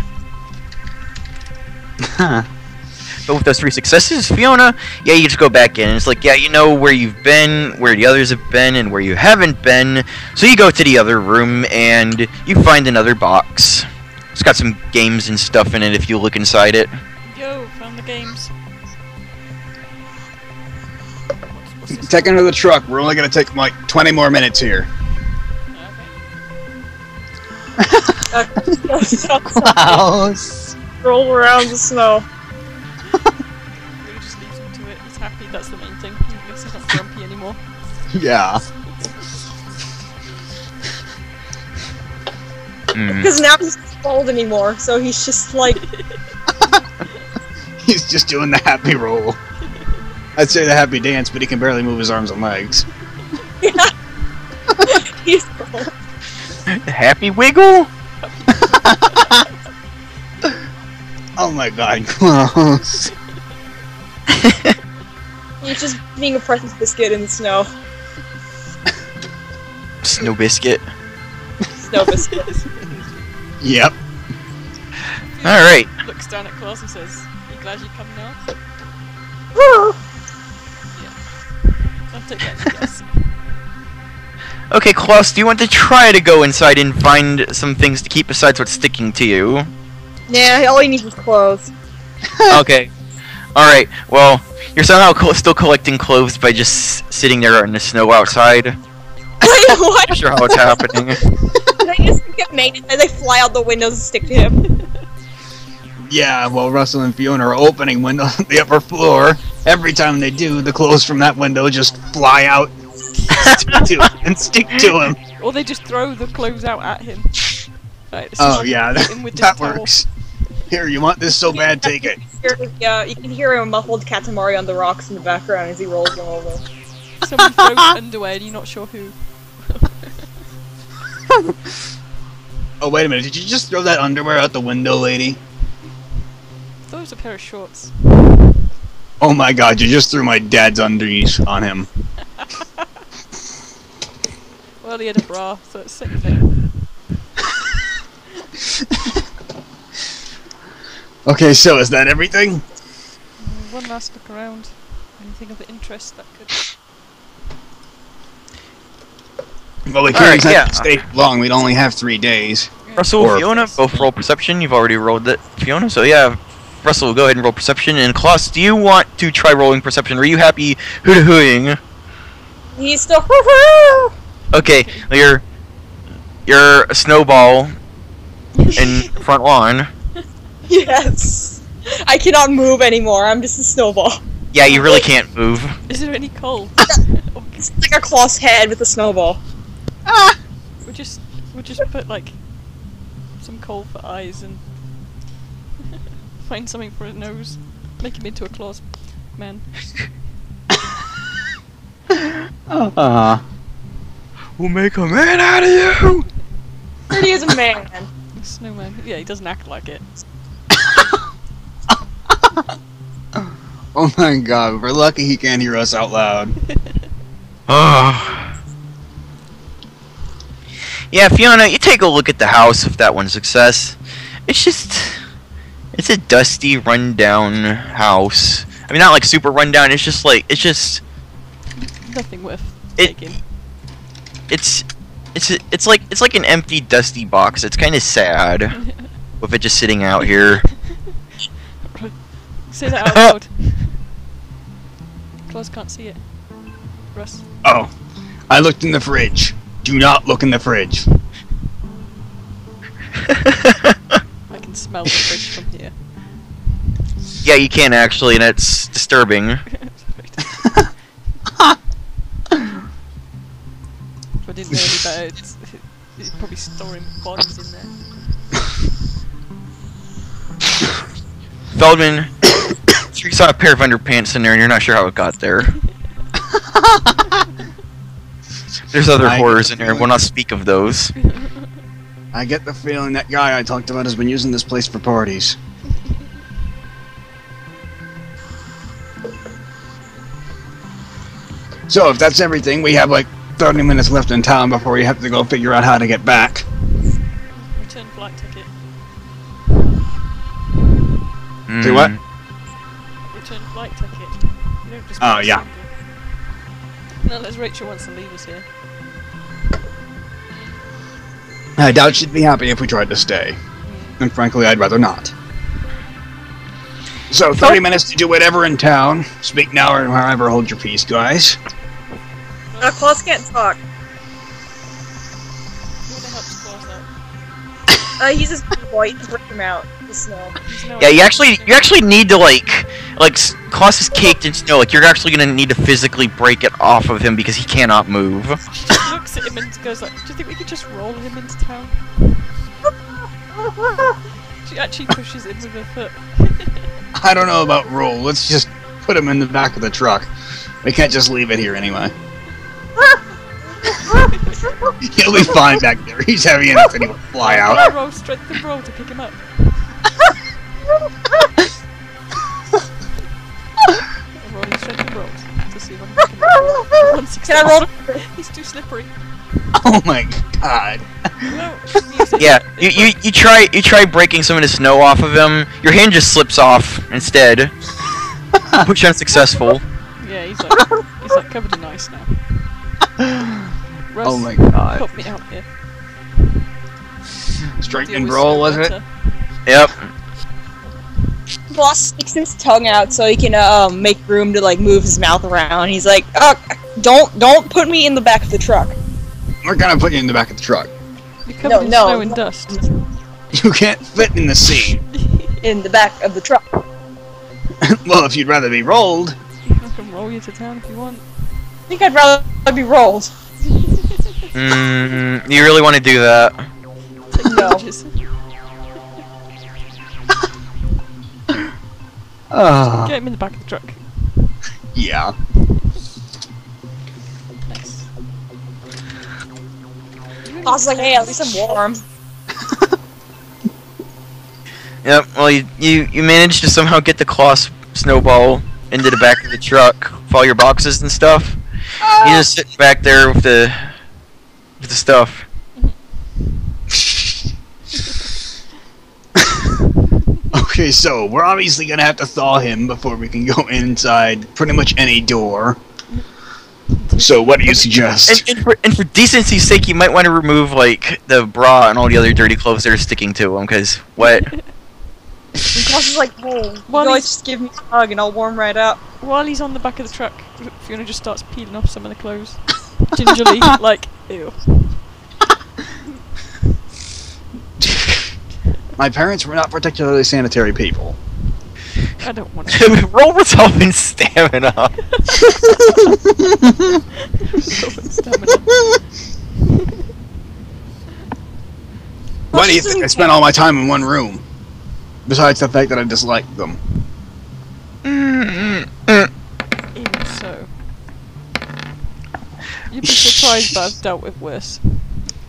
But with those 3 successes, Fiona, yeah, you just go back in. And it's like, yeah, you know where you've been, where the others have been, and where you haven't been. So you go to the other room, and you find another box. It's got some games and stuff in it if you look inside it. Yo, found the games. What's this? Take into the truck. We're only gonna take like 20 more minutes here. Klaus. Roll around the snow. Really just leaves him to it. He's happy, that's the main thing. At least he's not grumpy anymore. Yeah. Because now he's not cold anymore, so he's just like... He's just doing the happy roll. I'd say the happy dance, but he can barely move his arms and legs. Yeah. He's cold. Happy wiggle? Oh my god, close. He's just being a precious biscuit in the snow. Snow biscuit. Snow biscuit. Yep. Alright. Looks down at Klaus and says, "Are you glad you come now?" Yeah. I'll take that as a yes. Okay, Klaus, do you want to try to go inside and find some things to keep besides what's sticking to you? Nah, all he needs is clothes. Okay. Alright, well, you're somehow still collecting clothes by just sitting there in the snow outside. Wait, what? Not sure how it's happening. They just get made and they fly out the windows and stick to him. Yeah, well, Russell and Fiona are opening windows on the upper floor. Every time they do, the clothes from that window just fly out and stick to him. Or they just throw the clothes out at him. Right, Oh, yeah, hit him with this that towel. works. Here, you want this so bad, take it. Yeah, you can hear a muffled Katamari on the rocks in the background as he rolls them over. Someone throws underwear and you're not sure who. Oh, wait a minute, did you just throw that underwear out the window, lady? I thought it was a pair of shorts. Oh my god, you just threw my dad's undies on him. Well, he had a bra, so it's the same thing. Okay, so is that everything? One last look around. Anything of interest that could... Well, we Alright, can't yeah. stay long, we'd only have 3 days. Russell, Or- Fiona, both roll perception. You've already rolled it, Fiona, so yeah. Russell, go ahead and roll perception. And Klaus, do you want to try rolling perception? Are you happy hooty-hooing? He's still woohoo! Okay, you're a snowball in front lawn. Yes. I cannot move anymore. I'm just a snowball. Yeah, you really can't move. Is there any coal? It's like a Klaus head with a snowball. We'll just put like some coal for eyes and find something for his nose. Make him into a Klaus man. We'll make a man out of you! Pretty as a man. A snowman. Yeah, he doesn't act like it. Oh my god, we're lucky he can't hear us out loud. Oh. Yeah, Fiona, you take a look at the house if that one's a success. It's a dusty, rundown house. I mean, not like super rundown. It's just Nothing worth It- taking. it's like an empty, dusty box. It's kind of sad with it just sitting out here. Say that out loud. Claus can't see it. Russ. Oh, I looked in the fridge. Do not look in the fridge. I can smell the fridge from here. Yeah, you can actually, and it's disturbing. If I didn't know any better, it's probably storing bodies in there. Feldman, you saw a pair of underpants in there, and you're not sure how it got there. There's other horrors in there, and we'll not speak of those. I get the feeling that guy I talked about has been using this place for parties. So, if that's everything, we have like 30 minutes left in town before we have to go figure out how to get back. Return flight ticket. See what? Return flight ticket. You don't just Oh, press yeah. single. Unless Rachel wants to leave us here. I doubt she'd be happy if we tried to stay. And frankly, I'd rather not. So, 30 minutes to do whatever in town. Speak now or however hold your peace, guys. Claus can't talk. Who the help's Claus out? He's just boy. Just break him out. The snow. He's no Yeah, you actually need to like Klaus is caked in snow. Like you're actually gonna need to physically break it off of him because he cannot move. She just looks at him and goes like, do you think we could just roll him into town? She actually pushes him with her foot. I don't know about roll. Let's just put him in the back of the truck. We can't just leave it here anyway. He'll be fine back there. He's heavy enough and he will fly out. Roll strength and roll to pick him up. I'm rolling strength and rolls to see if I can pick him up. 1 Can I roll? He's too slippery. Oh my god. No, use it. Yeah, you try breaking some of the snow off of him. Your hand just slips off instead, which unsuccessful. Yeah, he's like covered in ice now. Russ, Oh my god. help me out here. Strength Deal and with roll, snow was it? better. Yep. Claus sticks his tongue out so he can make room to like move his mouth around. He's like, don't put me in the back of the truck. We're gonna put you in the back of the truck. You're covered in snow and dust. You can't fit in the seat. In the back of the truck. Well, if you'd rather be rolled. I can roll you to town if you want. I think I'd rather be rolled. You really want to do that? Take No. pictures. Get him in the back of the truck. Yeah. Nice. I was like, hey, at least I'm warm. Yep. Well, you managed to somehow get the Klaus snowball into the back of the truck with all your boxes and stuff. You're just sitting back there with the stuff. Okay, so we're obviously gonna have to thaw him before we can go inside pretty much any door. So what do you suggest? And for decency's sake, you might want to remove like the bra and all the other dirty clothes that are sticking to him, because what? And Claus is like, hey, you Well, always he's- just give me a hug and I'll warm right up. While he's on the back of the truck, Fiona just starts peeling off some of the clothes. Gingerly, like, ew. My parents were not particularly sanitary people. I don't want to. Roll resolve and stamina. Why do you think I spent all my time in one room? Besides the fact that I disliked them. Even so. You'd be surprised that I've dealt with worse.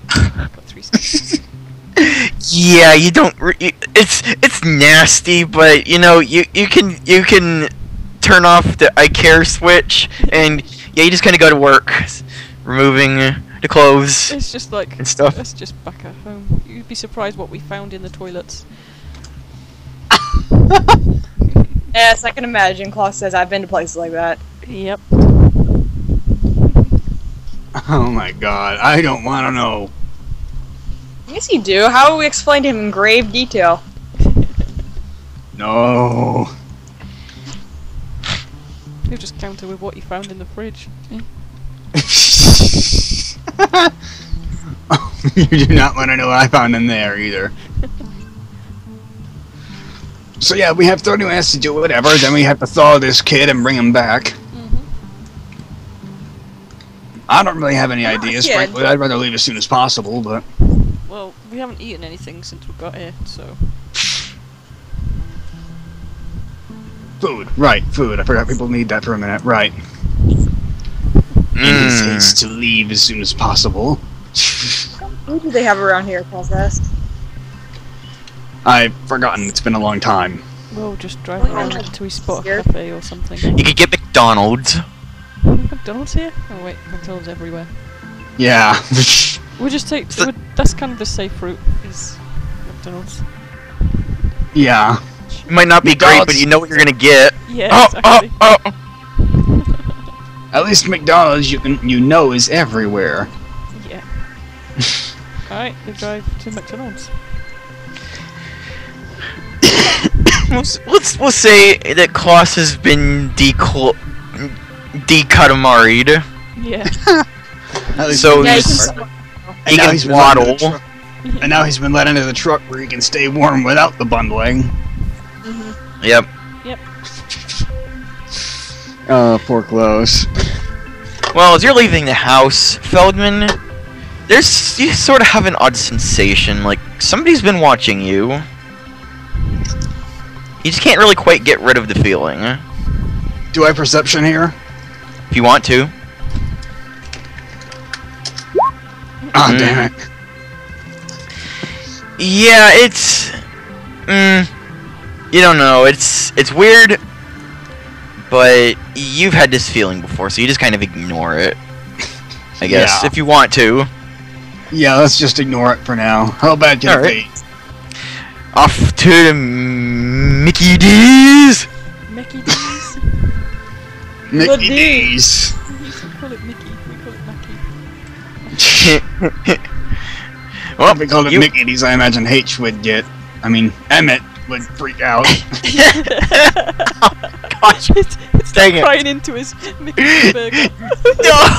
Got 3 seconds. Yeah, you don't. It's nasty, but you know you can turn off the I care switch, and yeah, you just kind of go to work. removing the clothes It's just like and stuff. Let's just back at home. You'd be surprised what we found in the toilets. Yes, I can imagine. Claw says I've been to places like that. Yep. Oh my god, I don't want to know. Yes, you do. How will we explain to him in grave detail? No. He'll just counter with what he found in the fridge. Yeah. You do not want to know what I found in there either. So yeah, we have 30 minutes to do whatever, then we have to thaw this kid and bring him back. I don't really have any ideas, kid. frankly. I'd rather leave as soon as possible, but... Well, we haven't eaten anything since we got here, so... Food. Right, food. I forgot people need that for a minute. Right. In his haste to leave as soon as possible. Who do they have around here, Claw says? I've forgotten. It's been a long time. We'll just drive around until we spot a cafe or something. You could get McDonald's. McDonald's here? Oh wait, McDonald's everywhere. Yeah. We'll just take... that's kind of the safe route, is McDonald's. Yeah. It might not be great, but you know what you're gonna get. Yeah, exactly. At least McDonald's, you know, is everywhere. Yeah. Alright, we drive to McDonald's. We'll say that Klaus has been decatamaried. Yeah. So Yeah, he now can he's been let into the waddle. truck- and now he's been let into the truck where he can stay warm without the bundling. Yep. Oh, poor clothes. Well, as you're leaving the house, Fieldman, you sort of have an odd sensation, like somebody's been watching you. You just can't really quite get rid of the feeling. Do I have perception here? If you want to. Oh, damn it. Yeah, it's... you don't know, it's weird, but you've had this feeling before, so you just kind of ignore it. I guess, Yeah. if you want to. Yeah, let's just ignore it for now. How bad can it Alright. be? Off to the Mickey D's! Mickey D's? Mickey D's. We call it Mickey, we call it Mackie. Well, If we called it Mickey D's, I imagine H would get... I mean, Emmett would freak out. Oh, gosh, It's dang it. crying into his Mickey burger. No!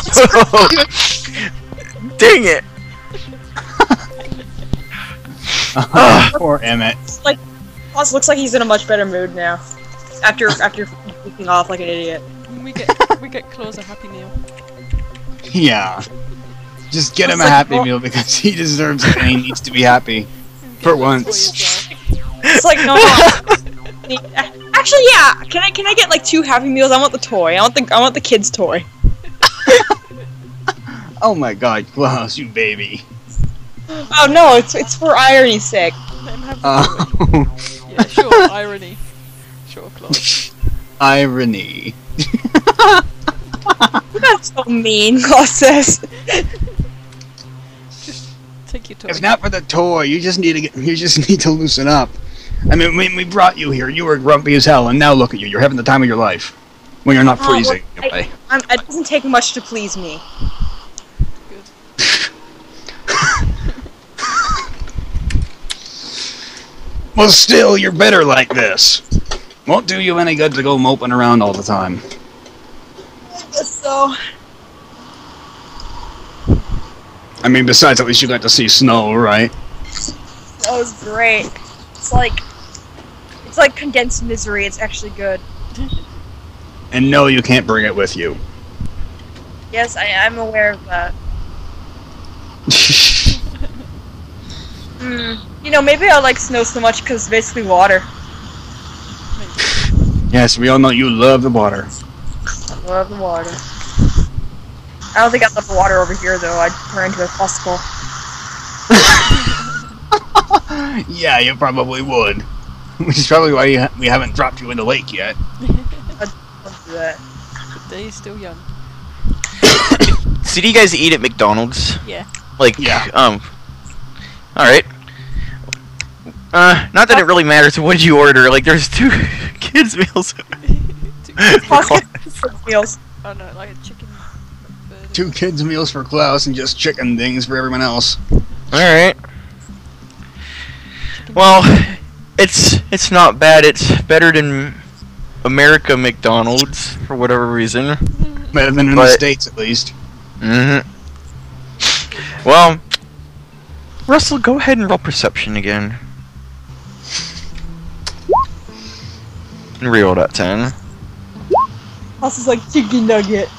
Dang it! Poor Emmett. Like, Claw looks like he's in a much better mood now. After freaking off like an idiot. we get Claus a Happy Meal. Yeah. Just get him a It's like, Happy well- Meal because he deserves it and he needs to be happy. For once. It's like no. Actually, yeah. Can I get like 2 Happy Meals? I want the toy. I want the kid's toy. Oh my god, Klaus, you baby. Oh no, it's for irony's sake. Let him have the Oh. toy. Yeah, sure, irony. Sure, Claus. Irony. That's so mean, Claw says. Just take your toy. If not for the toy, you just need to loosen up. I mean, when we brought you here, you were grumpy as hell, and now look at you. You're having the time of your life. When you're not freezing. Well, it doesn't take much to please me. Good. Well, still, you're better like this. Won't do you any good to go moping around all the time. So, I mean, besides, at least you got to see snow, right? that was great. It's like condensed misery. It's actually good. And no, you can't bring it with you. Yes, I'm aware of that. You know, maybe I like snow so much because it's basically water. Yes, we all know you love the water. I love the water. I don't think I love the water over here, though. I'd turn into a popsicle. Yeah, you probably would. Which is probably why we haven't dropped you in the lake yet. I'd do that. The day is still young. So do you guys eat at McDonald's? Yeah. Like, Yeah. Alright. Not that it really matters what you order, like, there's 2 kids' meals. Meals. Oh no, like a chicken burger. 2 kids' meals for Klaus and just chicken things for everyone else. Alright. Well, it's not bad, it's better than America McDonald's, for whatever reason. Better than in the States, at least. Mm-hmm. Well, Russell, go ahead and roll perception again. And reroll that 10. Plus is like chicken nugget.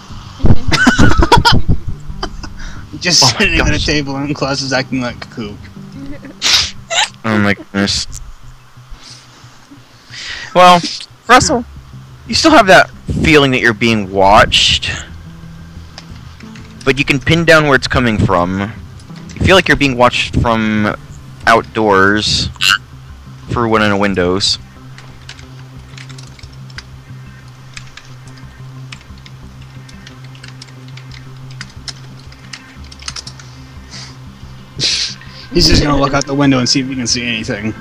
Just Oh my sitting at a gosh. table and Klaus is acting like a kook. Oh my goodness. Well, Russell, you still have that feeling that you're being watched, but you can pin down where it's coming from. You feel like you're being watched from outdoors through one of the windows. He's just gonna look out the window and see if he can see anything.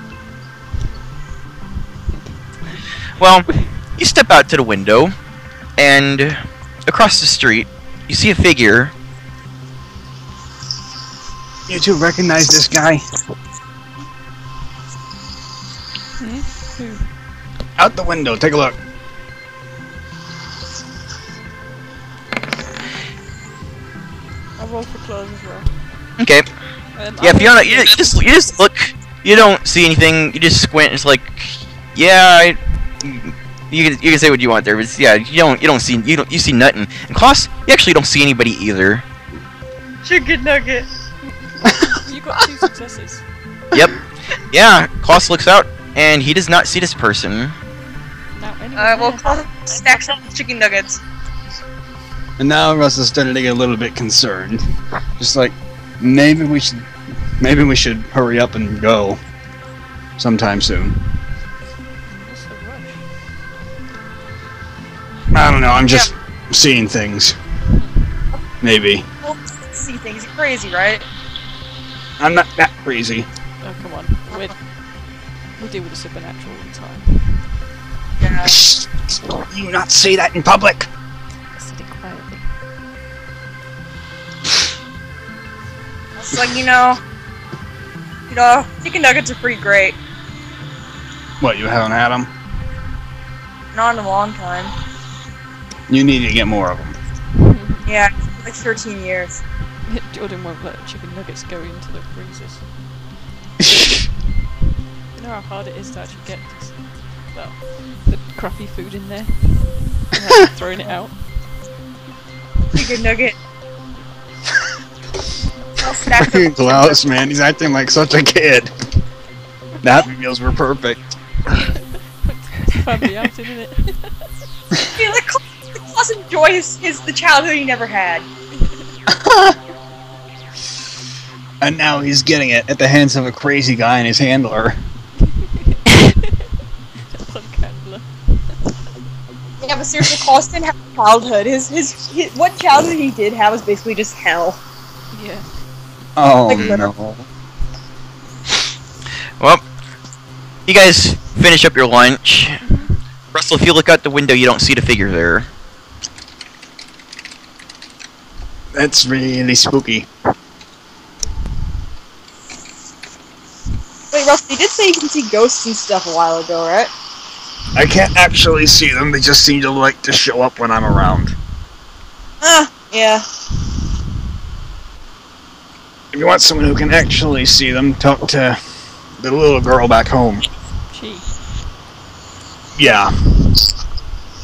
Well, you step out to the window, and across the street, you see a figure. You two recognize this guy? Who? Out the window, take a look. I'll roll for claws as well. Okay. Yeah, if you're not, you just look. You don't see anything. You just squint. It's like, yeah, you can say what you want there, but yeah, you see nothing. And Klaus, you actually don't see anybody either. Chicken nugget. You got 2 successes. Yep. Yeah, Klaus looks out and he does not see this person. Now anyone Well, there? Klaus stacks up chicken nuggets. And now Russ is starting to get a little bit concerned. Just like, maybe we should hurry up and go sometime soon. What's the rush? I don't know, I'm just seeing things. Maybe. Well, see things. You're crazy, right? I'm not that crazy. Oh come on, we deal with the supernatural all the time. Yeah. Shh! You not say that in public! I said it quietly. It's like, chicken nuggets are pretty great. What, you haven't had them? Not in a long time. You need to get more of them. Yeah, like 13 years. Jordan won't let chicken nuggets go into the freezers. You know how hard it is to actually get the crappy food in there? Without throwing it out. Chicken nugget. All stacked up. Klaus, man, he's acting like such a kid. The Happy Meals were perfect. Family outing, isn't it? Yeah, like, Klaus enjoys the childhood he never had. And now he's getting it at the hands of a crazy guy and his handler. Punk handler. Yeah, but seriously, Klaus didn't have a childhood. His what childhood he did have was basically just hell. Yeah. Oh Like, no. Well, you guys finish up your lunch. Russell, if you look out the window, you don't see the figure there. That's really spooky. Wait, Russ, you did say you can see ghosts and stuff a while ago, right? I can't actually see them, they just seem to like to show up when I'm around. Yeah. If you want someone who can actually see them, talk to the little girl back home. She. Yeah.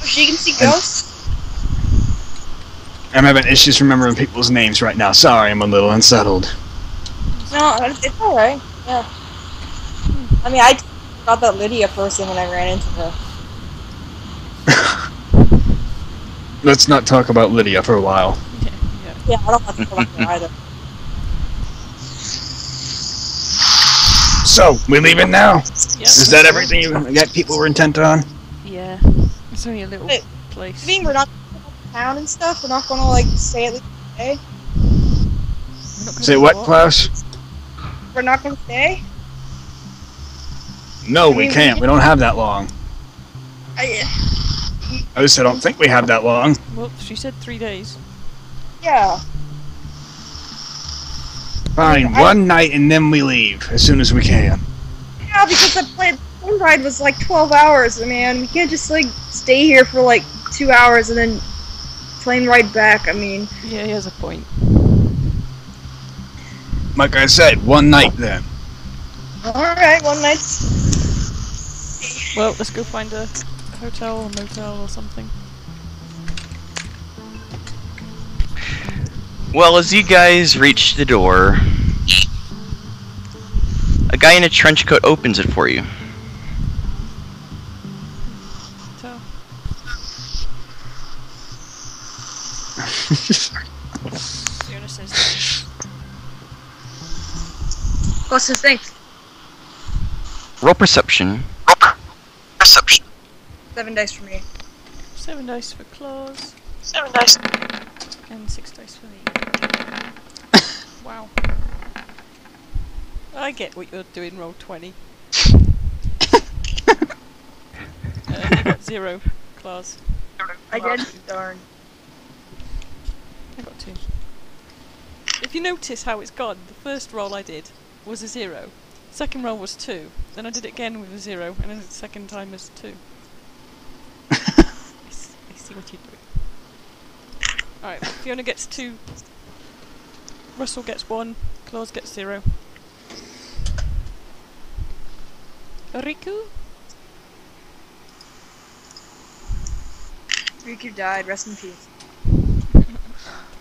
She can see ghosts? I'm having issues remembering people's names right now. Sorry, I'm a little unsettled. No, it's alright. Yeah. I mean, I got that Lydia person when I ran into her. Let's not talk about Lydia for a while. Yeah. Yeah, I don't want to talk about her either. So, we leaving now? Yep. Is that everything you got people were intent on? Yeah. It's only a little Wait, place. I mean, we're not going to town and stuff? We're not going to, like, stay at the Hey, We're not gonna Say do what, Klaus? we're not gonna stay. No, we mean, can't. We don't have that long. I, At least I don't think we have that long. Well, she said 3 days. yeah. Fine, one night and then we leave as soon as we can. Yeah, because the plane ride was like 12 hours, man. We can't just like stay here for like 2 hours and then plane ride back. I mean, Yeah, he has a point. Like I said, one night then. alright, one night. Well, let's go find a hotel or motel or something. Well, as you guys reach the door, a guy in a trench coat opens it for you. So, Fiona says, What's his thing? Roll perception. 7 dice for me. 7 dice for claws 7 dice. and 6 dice for me. Wow. I get what you're doing, roll 20. You got 0 claws. I did. Darn. I got 2. If you notice how it's gone, the first roll I did was a 0. Second roll was 2. Then I did it again with a 0, and then the second time was 2. I see what you're doing. Alright, Fiona gets 2. Russell gets 1. Claus gets 0. Riku? Riku died. Rest in peace.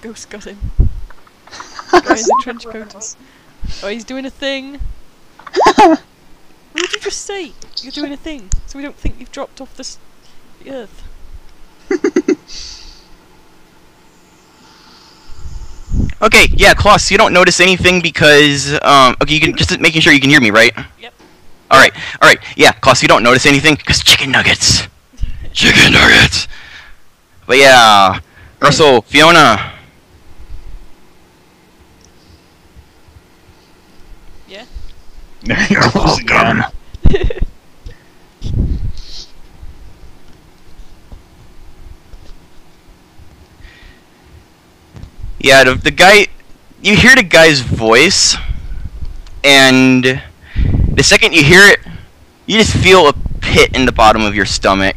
Ghost got him. Guy in the trench coat. Oh, he's doing a thing. What did you just say? You're doing a thing, so we don't think you've dropped off the earth. Okay, yeah, Klaus, you don't notice anything because, okay, you can, just making sure you can hear me, right? Yep. Alright, yeah, Klaus, you don't notice anything because chicken nuggets. Chicken nuggets! But yeah, Russell, Fiona. Yeah? There you go again. Yeah, the guy, you hear the guy's voice, and the second you hear it, you just feel a pit in the bottom of your stomach.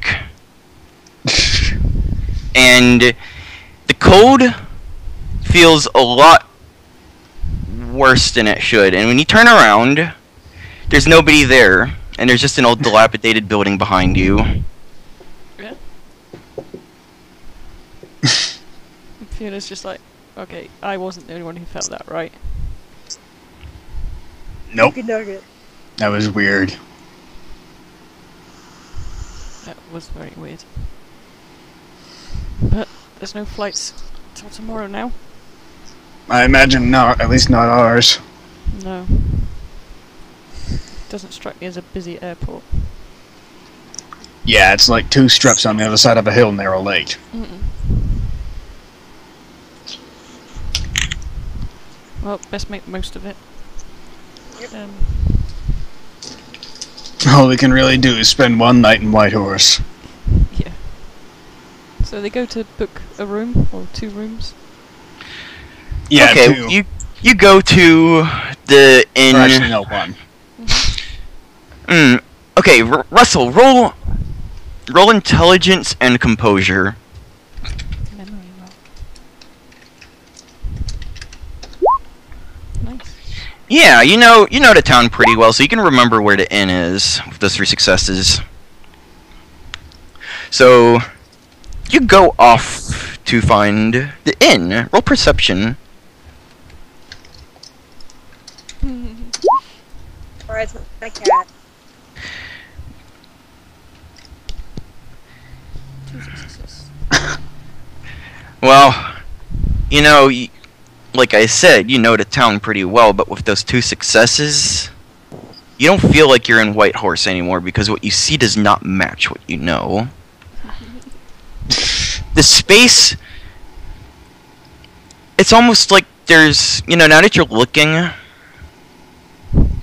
And the cold feels a lot worse than it should. And when you turn around, there's nobody there, and there's just an old dilapidated building behind you. Yeah? Fiona's just like, okay, I wasn't the only one who felt that, right? Nope, Chicken nugget. that was weird. That was very weird. But there's no flights till tomorrow now. I imagine not, at least not ours. No. Doesn't strike me as a busy airport. Yeah, it's like 2 strips on the other side of a hill and they're all late. Mm-mm. Well, best make the most of it. Yep. All we can really do is spend one night in Whitehorse. Yeah. So they go to book a room, or 2 rooms. Yeah, Okay, 2. you go to the inn. Or actually, no, 1. Okay, Russell, roll intelligence and composure. Memory roll. Nice. Yeah, you know the town pretty well, so you can remember where the inn is with those 3 successes. So you go off to find the inn. Roll perception. Alright, it's my cat. 2 successes. Well, like I said, you know the town pretty well, but with those 2 successes, you don't feel like you're in Whitehorse anymore because what you see does not match what you know. The space it's almost like there's, you know, now that you're looking,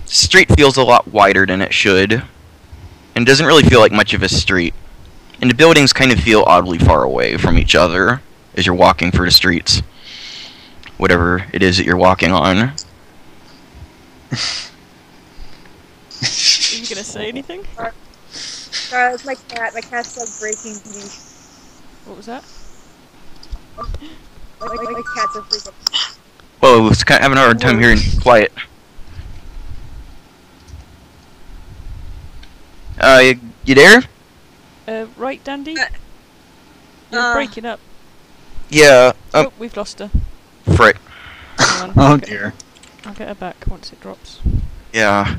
street feels a lot wider than it should, and doesn't really feel like much of a street. And the buildings kind of feel oddly far away from each other as you're walking through the streets. Whatever it is that you're walking on. Are you gonna say anything? It's my cat. My cat's like breaking leash. What was that? My cats are freaking. Whoa, I was kind of having a hard time hearing quiet. You there? Right, Dandy? Uh, You're breaking up. Yeah, Oh, we've lost her. frick. Hang on, Oh dear. I'll get her back once it drops. Yeah.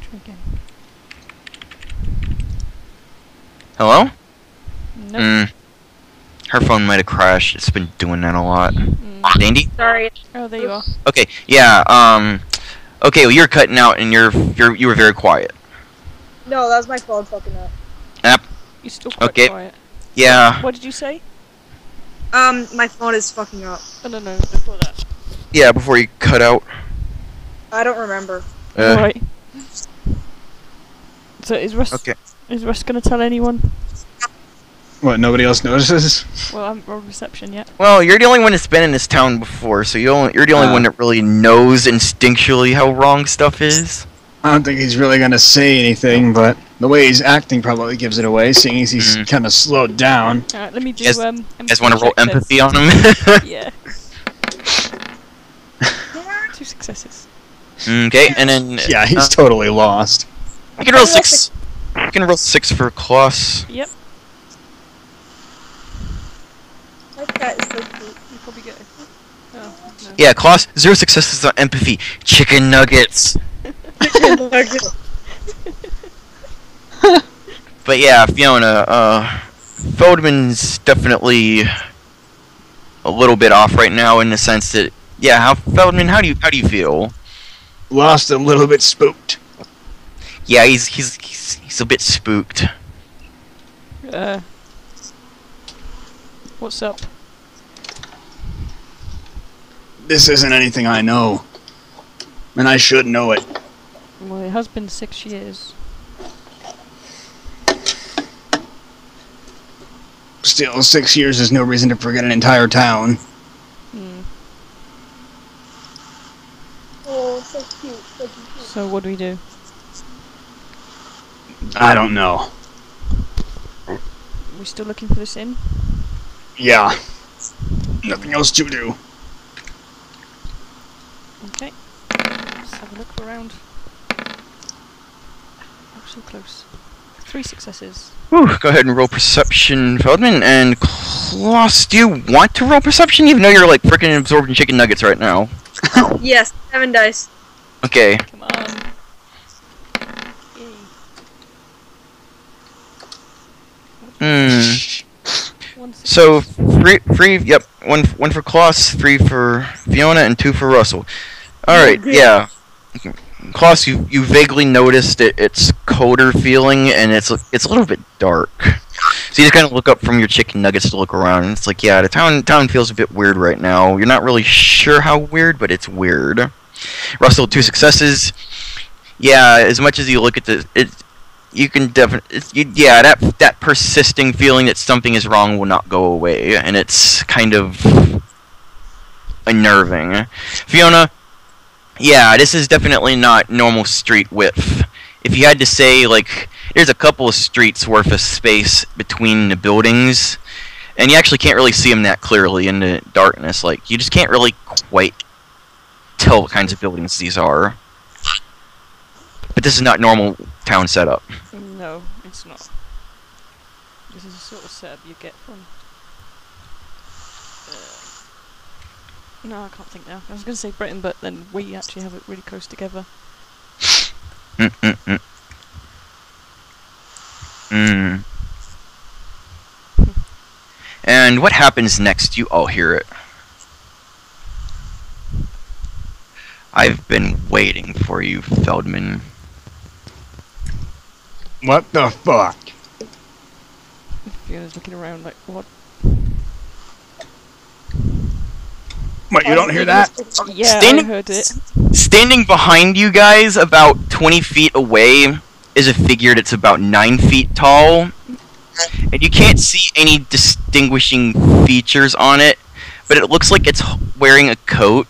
Try again. Hello? No. Her phone might have crashed. It's been doing that a lot. Dandy? Sorry. Oh, there you are. Okay, yeah, okay, well, you're cutting out and you were very quiet. No, that was my phone fucking up. Yep. You're still quite Okay. quiet. Yeah. What did you say? My phone is fucking up. Oh, no, before that. Yeah, before you cut out. I don't remember. Alright. So is Russ Okay. gonna tell anyone? What, nobody else notices? Well, I haven't rolled reception yet. Well, you're the only one that's been in this town before, so you're the only one that really knows instinctually how wrong stuff is. I don't think he's really gonna say anything, but the way he's acting probably gives it away, seeing as he's kind of slowed down. Alright, let me do You guys want to roll check then. empathy on him? Yeah. 2 successes. Okay, and then Yeah, he's totally lost. you can roll 6. You can roll 6 for Klaus. Yep. My cat is so cute. You probably get it. Oh, no. Yeah, Klaus, 0 successes on empathy. Chicken nuggets. But yeah, Fiona, Feldman's definitely a little bit off right now in the sense that, yeah, Feldman, how do you feel? Lost, a little bit spooked. Yeah, he's a bit spooked. What's up? This isn't anything I know. And I should know it. Well, it has been 6 years. Still, 6 years is no reason to forget an entire town. Oh, so cute. So cute. So what do we do? I don't know. We still looking for this inn? Yeah. Nothing else to do. Okay. Let's have a look around. Oh, so close. 3 successes. Whew, go ahead and roll perception, Feldman. And Klaus, do you want to roll perception even though you're like freaking absorbing chicken nuggets right now? Yes, 7 dice. Okay. Come on. Yay. 1 success. So three. Yep. One for Klaus, 3 for Fiona, and 2 for Russell. All right. Yeah. Klaus, you vaguely noticed it's colder feeling, and it's a little bit dark. So you just kind of look up from your chicken nuggets to look around, and it's like, yeah, the town feels a bit weird right now. You're not really sure how weird, but it's weird. Russell, 2 successes. Yeah, as much as you look at you can definitely, yeah, that persisting feeling that something is wrong will not go away, and it's kind of unnerving. Fiona, yeah, this is definitely not normal street width. If you had to say, like, there's a couple of streets worth of space between the buildings, and you actually can't really see them that clearly in the darkness. Like, you just can't really quite tell what kinds of buildings these are. But this is not normal town setup. No, it's not. This is the sort of setup you get from... no, I can't think now. I was going to say Britain, but then we actually have it really close together. And what happens next? You all hear it. I've been waiting for you, Feldman. What the fuck? Fiona's looking around like, what? What, you don't hear that? Yeah, Standing- I heard it. Standing behind you guys, about 20 feet away, is a figure that's about 9 feet tall. And you can't see any distinguishing features on it, but it looks like it's wearing a coat.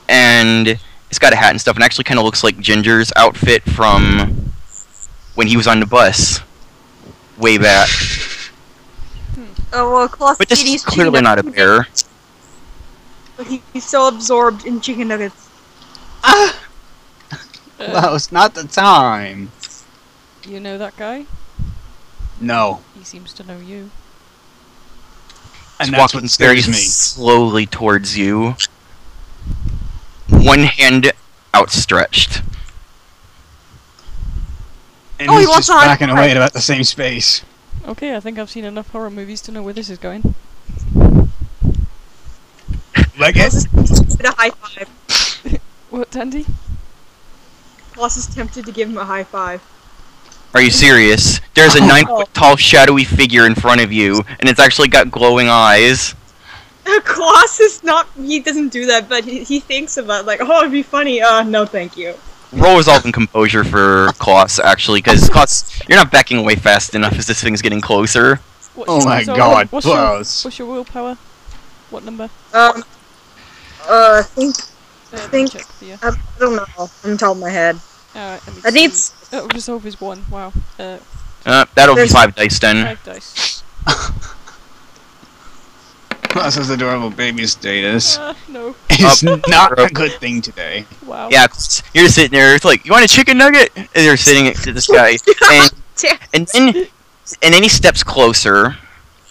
And it's got a hat and stuff, and actually kind of looks like Ginger's outfit from when he was on the bus. Way back. Oh, well, Colossus But this eating is his clearly chicken not a nuggets, bear. but he's so absorbed in chicken nuggets. Close, not the time. You know that guy? No. He seems to know you. And It's that's walking what very scares me. slowly towards you. One hand outstretched. And Oh, he he's wants just a high backing five. away at about the same space. Okay, I think I've seen enough horror movies to know where this is going. Like it? Colossus tempted a high five. What, Dandy? Colossus tempted to give him a high five. Are you serious? There's a 9-foot tall shadowy figure in front of you, and it's actually got glowing eyes. Colossus he doesn't do that, but he thinks about like, oh, it'd be funny. No, thank you. Roll resolve and composure for Kloss, actually, because Kloss, you're not backing away fast enough as this thing's getting closer. What's Oh my so, god, what's close. what's your willpower? What number? I think Let me think- check for you. I don't know. On top of my head. Alright, let me I see. need. Resolve is 1. Wow. That'll be There's- 5 dice then. 5 dice. Plus his adorable baby status. No. It's Up. not a good thing today. Wow. Yeah, you're just sitting there. It's like, you want a chicken nugget? And you're sitting next to this guy, and then he steps closer,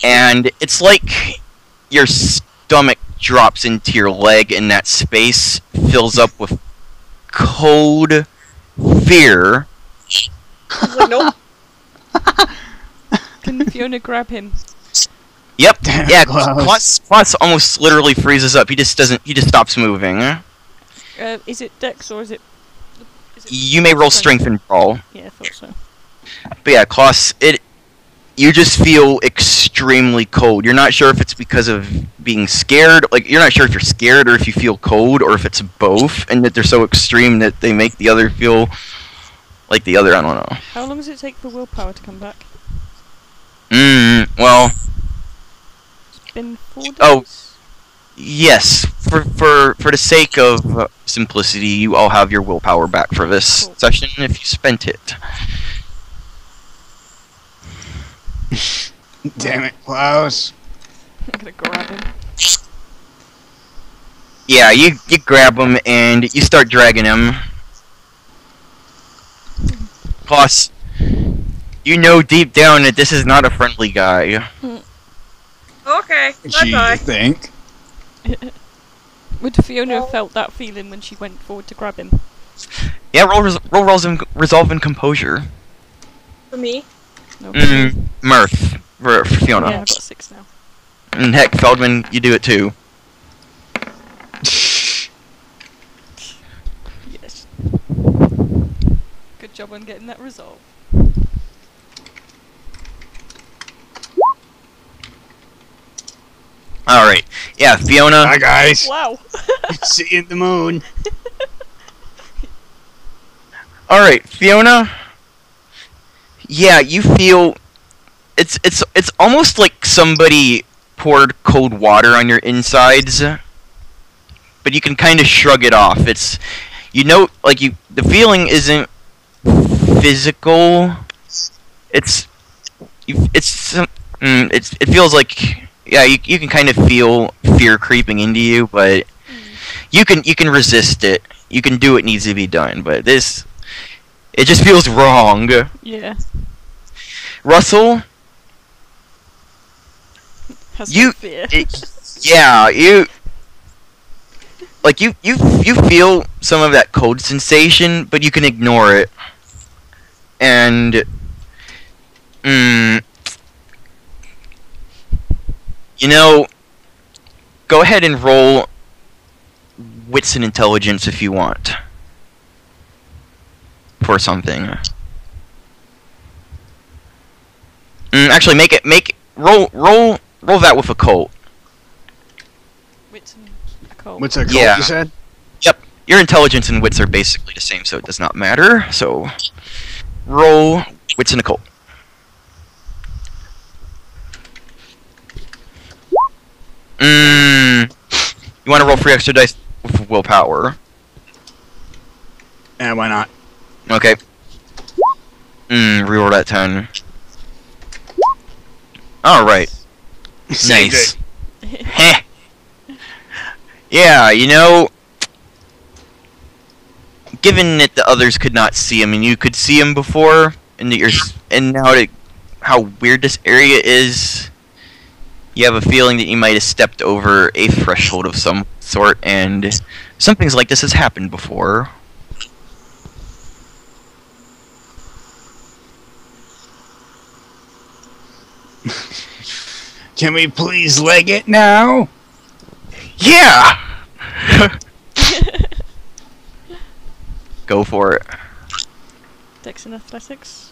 and it's like your stomach drops into your leg, and that space fills up with cold fear. I was like, nope. Can Fiona grab him? Yep. Damn Yeah. close. Kloss almost literally freezes up. He just doesn't. He just stops moving. Is it Dex or is it... You may roll strength and brawl. Yeah, I thought so. But yeah, Kloss, you just feel extremely cold. You're not sure if it's because of being scared. Like, you're not sure if you're scared or if you feel cold or if it's both, and that they're so extreme that they make the other feel like the other. I don't know. How long does it take for willpower to come back? Well, It's been 4 days? Oh. yes. For the sake of simplicity, you all have your willpower back for this Cool. session if you spent it. Damn it, Klaus. I'm gonna grab him. Yeah, you grab him and you start dragging him. Plus, you know deep down that this is not a friendly guy. Okay. Gee, you Bye-bye. think? Would Fiona have felt that feeling when she went forward to grab him? Yeah, roll resolve and composure. For me. No. Mirth for Fiona. Yeah, I've got 6 now. And heck, Feldman, you do it too. Yes. Good job on getting that resolve. Alright. Yeah, Fiona. Hi guys. Wow! See you in the moon. Alright, Fiona. Yeah, you feel it's almost like somebody poured cold water on your insides. But you can kind of shrug it off. It's the feeling isn't physical. It feels like you can kind of feel fear creeping into you, but you can resist it. You can do what needs to be done, but it just feels wrong. Yeah. Russell, Has you no fear. you feel some of that cold sensation, but you can ignore it. And go ahead and roll wits and intelligence if you want for something. Actually, roll that with occult. Wits and occult. What's that called, Yeah. you said? Yep. Your intelligence and wits are basically the same, so it does not matter. So, roll wits and occult. You want to roll 3 extra dice with willpower? Yeah, why not? Okay. Reroll that 10. Alright. Saved Nice. it. Heh. Yeah, you know, given that the others could not see him and you could see him before, and that and now that how weird this area is, you have a feeling that you might have stepped over a threshold of some sort, and some things like this has happened before. Can we please leg it now? Yeah! Go for it. Dex and athletics.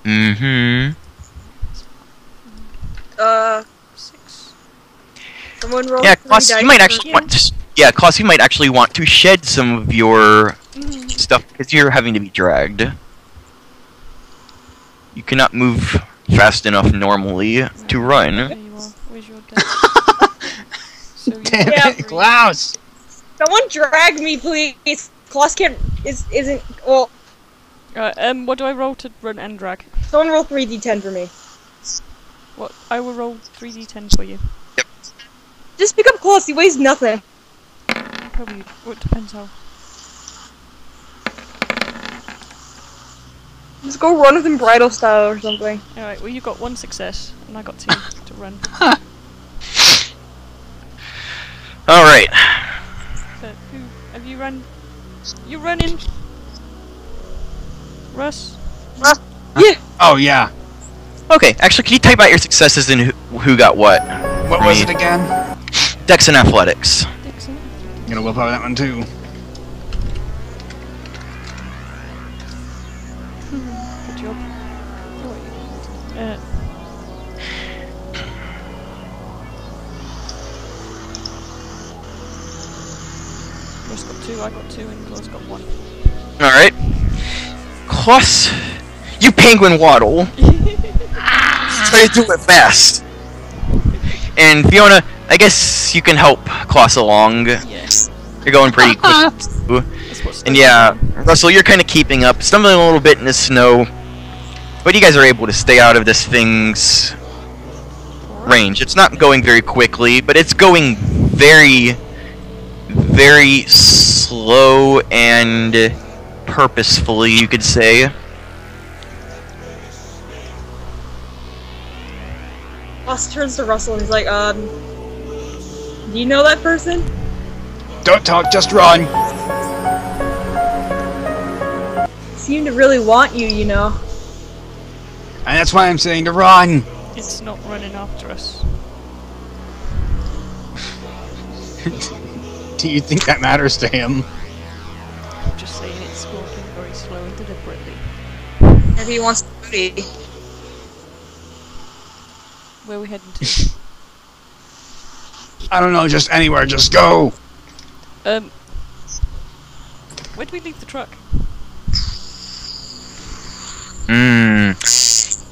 Mm-hmm. 6. Someone roll Yeah, 3 Klaus, dice you might for- actually want to. Yeah, Klaus, you might actually want to shed some of your stuff because you're having to be dragged. You cannot move fast enough normally to run. There you are. Where's your dex? So you Damn Yeah. it, Klaus! Someone drag me, please. Klaus can't. Isn't. Well, what do I roll to run and drag? someone roll 3d10 for me. What? I will roll 3d10 for you. Just pick up Klaus. He weighs nothing. Probably. Well, it depends how. Just go run with him bridal style or something. Alright, well you got 1 success, and I got 2 to run. Alright. So, who have you run? You running? Russ? Yeah. Oh, yeah. Okay, actually, can you type out your successes and who got what? What was it again? Dex and athletics. Dixon? I'm gonna willpower that one too. Good job. Russ got 2, I got 2, and Claus got 1. Alright. Klaus, you penguin waddle. Try to do it fast. And Fiona, I guess you can help Klaus along. Yes. You're going pretty quick. too. That's what's And yeah, Russell, you're kind of keeping up, stumbling a little bit in the snow. But you guys are able to stay out of this thing's range. It's not going very quickly, but it's going very, very slow and purposefully, you could say. Klaus turns to Russell and he's like, do you know that person? Don't talk, just run! Seem to really want you, you know. And that's why I'm saying to run! It's not running after us. Do you think that matters to him? I'm just saying it's walking very slow and deliberately. Maybe he wants booty. Where are we heading to? I don't know, just anywhere, just go! Where'd we leave the truck?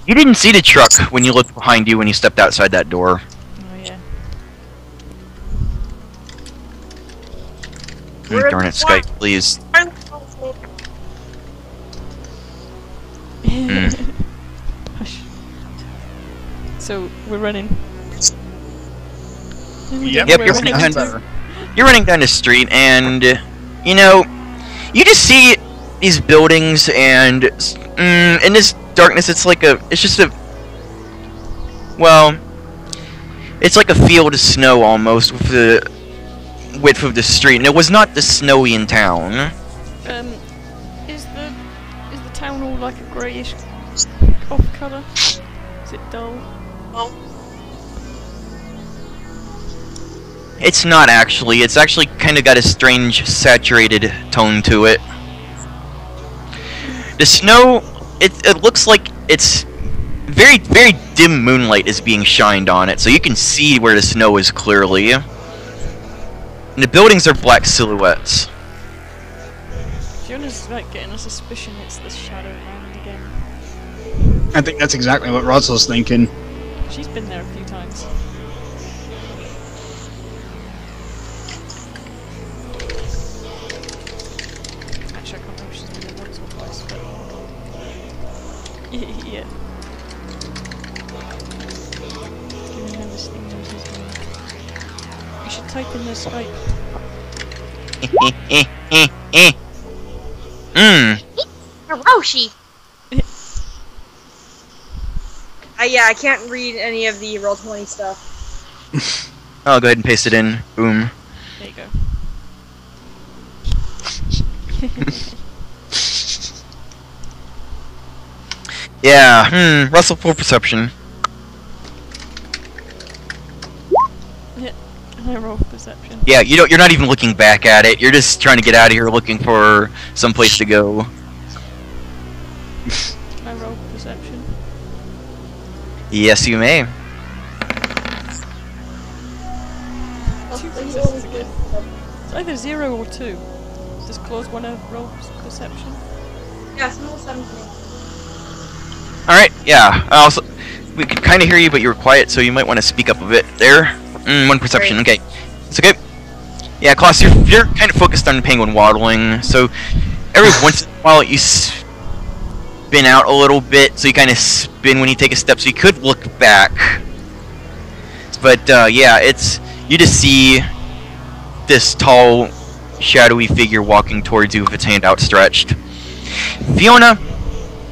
You didn't see the truck when you looked behind you when you stepped outside that door. Oh yeah. We're Darn at it, the Skype, farm. please. Hush. So we're running. Yep, Yep, Where you're we're running heading down, to. you're running down the street, and you know, you just see these buildings, and in this darkness, it's just a, well, it's like a field of snow almost with the width of the street, and it was not this snowy in town. Is the town all like a greyish off colour? Is it dull? It's not actually. It's actually kind of got a strange saturated tone to it. The snow, it looks like it's very, very dim moonlight is being shined on it, so you can see where the snow is clearly. And the buildings are black silhouettes. Fiona's like getting a suspicion it's the Shadow Land again. I think that's exactly what Russell's thinking. She's been there a few times. Actually, I can't remember if she's been there once or twice, but... yeah. Giving him this thing knows he's going. You should type in the Skype. Hiroshi! Yeah, I can't read any of the Roll20 stuff. I'll go ahead and paste it in. Boom. There you go. Yeah, Russell, full perception. Yeah, I roll perception. Yeah, you're not even looking back at it. You're just trying to get out of here, looking for some place to go. I roll perception. Yes, you may. Two successes again. It's either 0 or 2. Does Claus want to roll perception? Yeah, small 17. All right. Yeah. Also, we could kind of hear you, but you were quiet, so you might want to speak up a bit there. 1 perception. Okay. It's okay. Yeah, Klaus, you're kind of focused on penguin waddling, so every once in a while you spin out a little bit, so you kind of spin when you take a step, so you could look back. But yeah, you just see this tall, shadowy figure walking towards you with its hand outstretched. Fiona,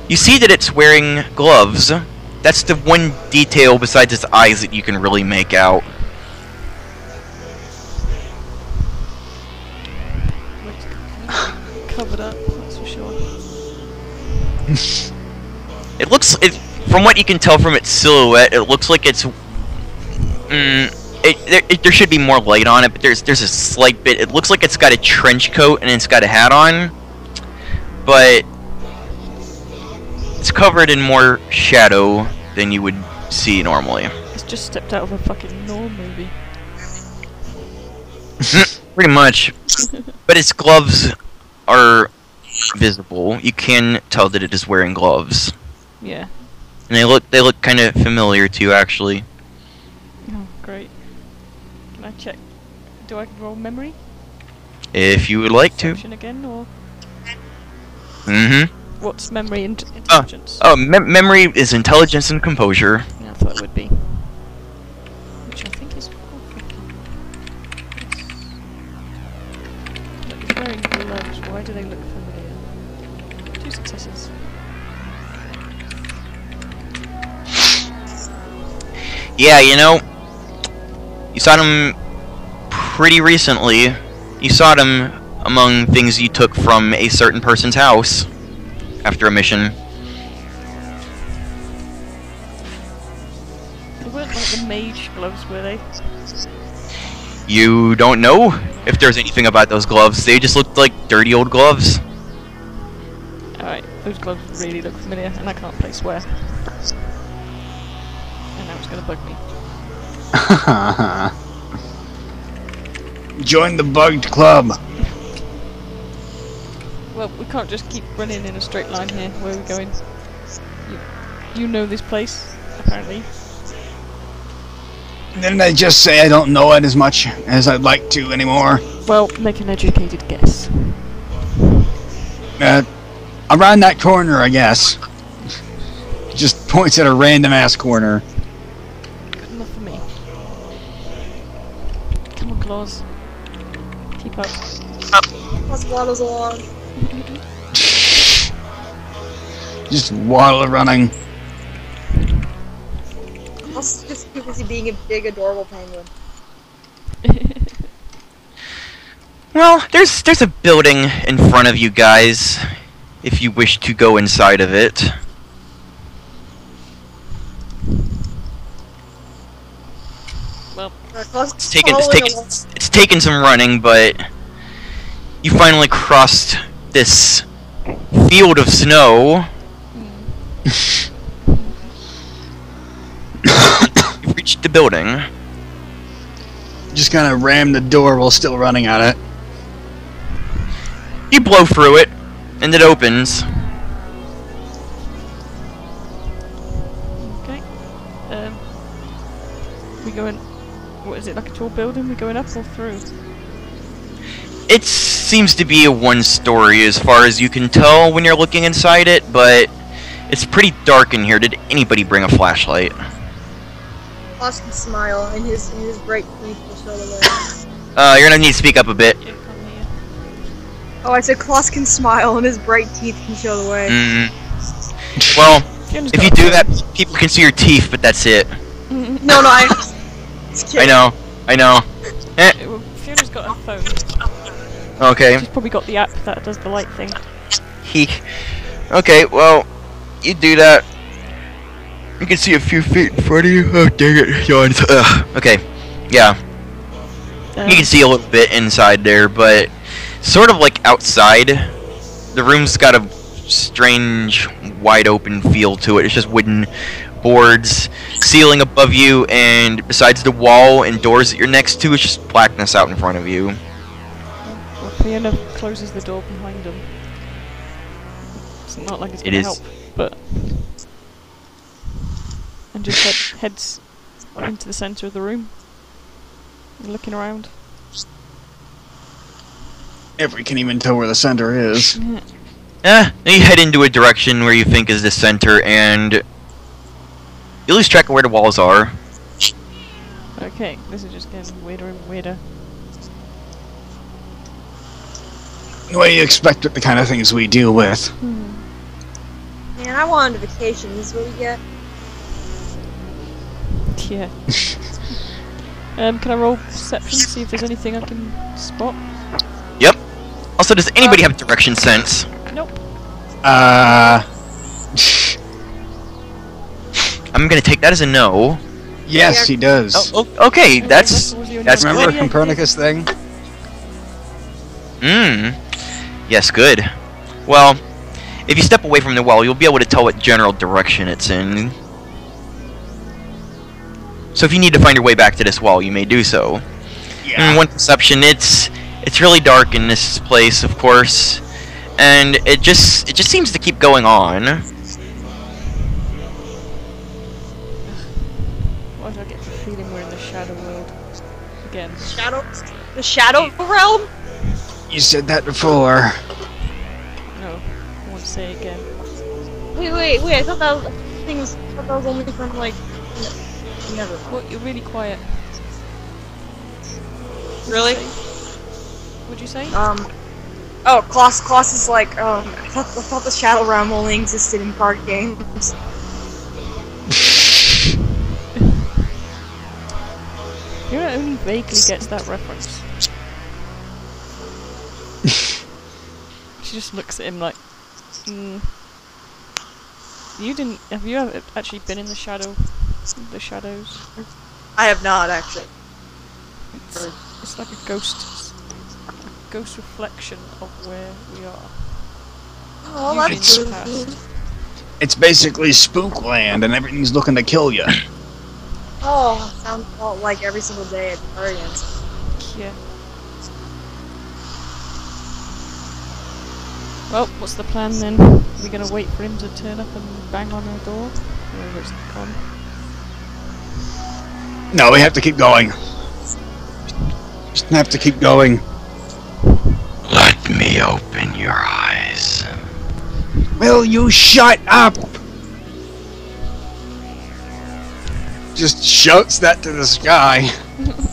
you see that it's wearing gloves. That's the one detail besides its eyes that you can really make out. Covered up, that's for sure. From what you can tell from its silhouette, it looks like it's there should be more light on it, but there's a slight bit. It looks like it's got a trench coat and it's got a hat on, but it's covered in more shadow than you would see normally. It's just stepped out of a fucking Norm movie. Pretty much. But its gloves are visible. You can tell that it is wearing gloves. Yeah. And they look kind of familiar to you, actually. Oh, great. Can I check? Do I roll memory? If you would like to. Perception again, or Mm-hmm. what's memory and intelligence? Memory is intelligence and composure. Yeah, I thought it would be. Which I think is. Look, he's wearing gloves. Why do they look familiar? 2 successes. Yeah, you know, you saw them pretty recently. You saw them among things you took from a certain person's house after a mission. They weren't like the mage gloves, were they? You don't know if there's anything about those gloves. They just looked like dirty old gloves. Alright, those gloves really look familiar, and I can't play swear. And now it's gonna bug me. Join the bugged club. Well, we can't just keep running in a straight line here. Where are we going? You know this place, apparently. Didn't I just say I don't know it as much as I'd like to anymore? Well, make an educated guess. Around that corner, I guess. Just points at a random ass corner. Good enough for me. Come on, Claus. Keep up. Plus waddles along. Just waddle running. Also just too busy being a big, adorable penguin. Well, there's a building in front of you guys, if you wish to go inside of it. Well, It's taken some running, but you finally crossed this field of snow. You've reached the building. just kind of ram the door while still running at it. You blow through it, and it opens. Okay. We going... What is it, like a tall building? We going up or through? It seems to be a one-story as far as you can tell when you're looking inside it, but it's pretty dark in here. Did anybody bring a flashlight? Klaus can smile, and his bright teeth will show the way. You're gonna need to speak up a bit. Yeah, come here. Oh, I said Klaus can smile, and his bright teeth can show the way. Well, Fiona's if got you a do phone. that, people can see your teeth, but that's it. No, I. Just I kidding. know. Well, Fiona's got her phone. Okay. She's probably got the app that does the light thing. Okay, well, you do that. You can see a few feet in front of you. Oh, dang it. Yawns. Okay, yeah. You can see a little bit inside there, but sort of like outside, the room's got a strange, wide open feel to it. It's just wooden boards, ceiling above you, and besides the wall and doors that you're next to, it's just blackness out in front of you. Well, Fiona closes the door behind them. It's not like it's It gonna is. help, but... And just heads into the centre of the room. And looking around. If we can even tell where the center is. Yeah. Then you head into a direction where you think is the center, and you lose track of where the walls are. Okay, this is just getting weirder and weirder. What do you expect with the kind of things we deal with? Man, I wanted a vacation. This is what we get. Yeah. Can I roll perception, see if there's anything I can spot? Yep. Also, does anybody have direction sense? Nope. I'm gonna take that as a no. Yes, he does. Oh, okay, that's Russell was the only that's one. Remember Yeah, Copernicus thing? Yes, good. Well, if you step away from the wall, you'll be able to tell what general direction it's in. So if you need to find your way back to this wall, you may do so. Yeah. One perception, it's really dark in this place, of course, and it just seems to keep going on. Why do I get the feeling we're in the shadow world again? The Shadow Realm? You said that before. No, I want to say it again. Wait, I thought that was only from, like, never. What? You're really quiet. Really? What'd you say? Oh, Klaus is like, I thought the Shadow Realm only existed in card games. Fiona only vaguely gets that reference. She just looks at him like, You didn't. Have you ever actually been in the shadows? I have not, actually. It's like a ghost reflection of where we are. Oh, Usually that's in the good. past. It's basically Spookland, and everything's looking to kill you. Oh, sounds like every single day at Guardians. Yeah. Well, what's the plan then? Are we gonna wait for him to turn up and bang on our door? Or it's gone? No, we have to keep going. Just have to keep going. Let me open your eyes. Will you shut up? Just shouts that to the sky,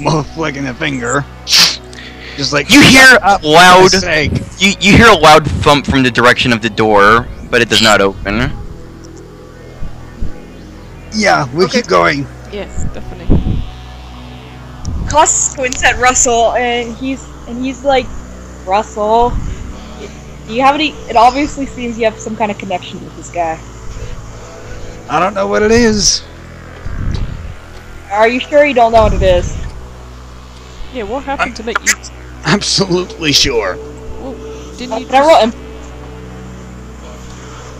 while flicking a finger. Just like You hear "Shut up, for loud. God's sake." You hear a loud thump from the direction of the door, but it does not open. Yeah, we keep going. Yeah, definitely. Klaus squints at Russell, and he's like, Russell, do you have any? It obviously seems you have some kind of connection with this guy. I don't know what it is. Are you sure you don't know what it is? Yeah, what happened to make you? Absolutely sure. Well, didn't you? Can I roll Just,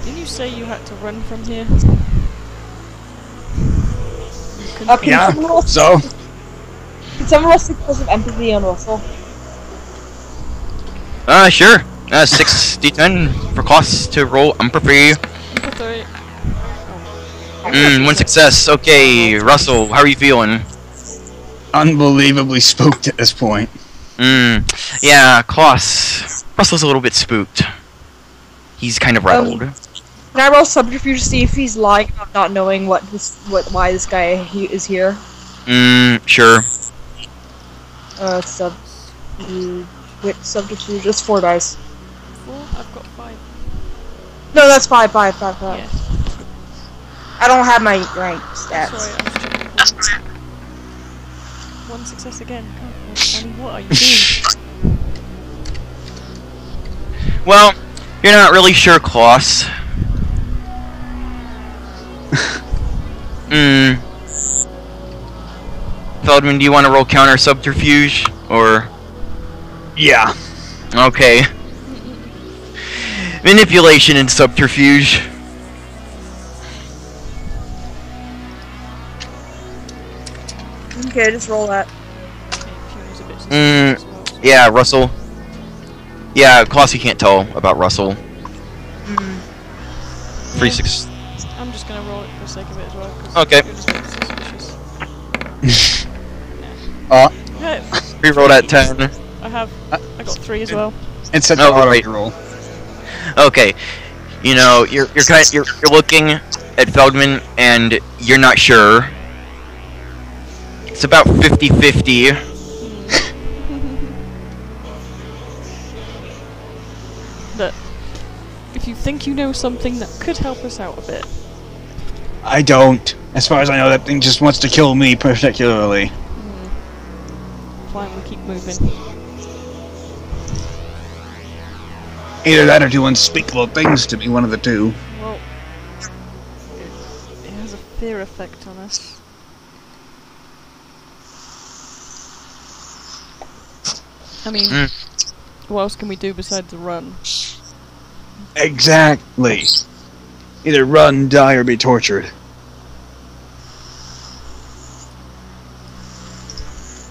didn't you say you had to run from here? You couldn't- Okay. Yeah, Can so someone someone roll 6 points of empathy on Russell? Sure. 6d10 for costs to roll empathy. Empathy. One success. Okay, Russell, how are you feeling? Unbelievably spooked at this point. Yeah, Klaus. Russell's a little bit spooked. He's kind of rattled. Can I roll subterfuge to see if he's lying about not knowing why this guy is here? Sure. Subterfuge. It's 4 dice. 4? I've got 5. No, that's 5. Yeah. I don't have my rank stats. Sorry, I was checking. 1 success again. Oh, Danny, what are you doing? Well, you're not really sure, Klaus. Fieldman, do you want to roll counter subterfuge, or? Yeah. Okay. Manipulation and subterfuge. Okay, just roll that. Fiona's a bit suspicious as well, so- Yeah, Russell. Yeah, Klaus, you can't tell about Russell. 3-6. I'm just gonna roll it for the sake of it as well. 'Cause Okay. Fiona's a bit suspicious. Hey, Reroll that 10. I got 3 as well. It's such Oh, an auto right. roll. Okay. You know, you're looking at Feldman and you're not sure. It's about 50-50. But if you think you know something that could help us out a bit, I don't. As far as I know, that thing just wants to kill me particularly. fine, we keep moving. Either that or do unspeakable things to me, one of the two. Well, it has a fear effect on us. I mean, what else can we do besides run? Exactly. Either run, die, or be tortured.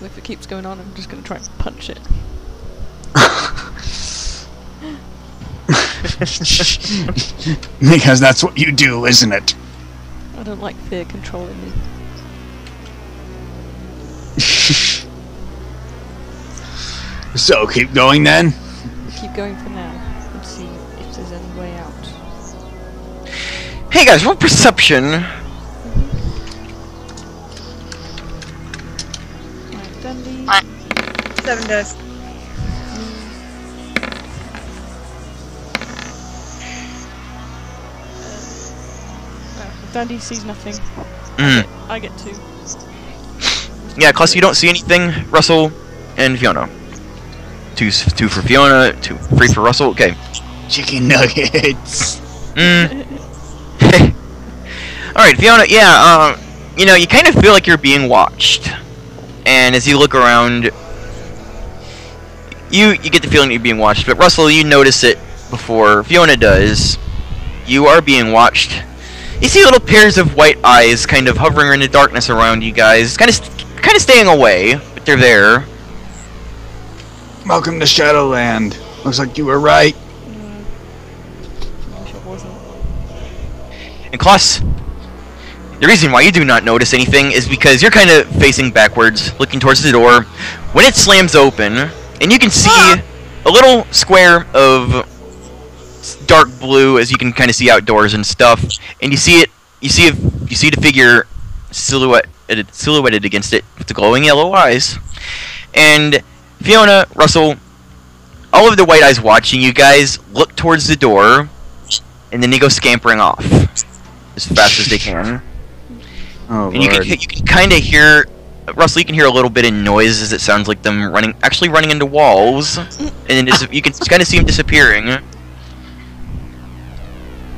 If it keeps going on, I'm just gonna try and punch it. Because that's what you do, isn't it? I don't like fear controlling me. So, keep going then? Keep going for now and see if there's any way out. Hey guys, roll perception. Right, Dandy. 7 dice. Dandy sees nothing. I get 2. Yeah, Klaus, you don't see anything. Russell and Fiona. 2 for Fiona, 3 for Russell. Okay. Chicken nuggets. Alright, Fiona, yeah, you know, you kind of feel like you're being watched. And as you look around, you get the feeling you're being watched. But Russell, you notice it before Fiona does. You are being watched. You see little pairs of white eyes kind of hovering in the darkness around you guys. Kind of staying away, but they're there. Welcome to Shadowland. Looks like you were right. I wish I wasn't. And Klaus, the reason why you do not notice anything is because you're kind of facing backwards, looking towards the door. When it slams open, and you can see a little square of dark blue, as you can kind of see outdoors and stuff, and you see the figure silhouetted against it with the glowing yellow eyes. And Fiona, Russell, all of the white eyes watching you guys look towards the door, and then they go scampering off as fast as they can. Oh, And you can kind of hear, Russell, you can hear a little bit of noise as it sounds like them actually running into walls, and you can kind of see them disappearing.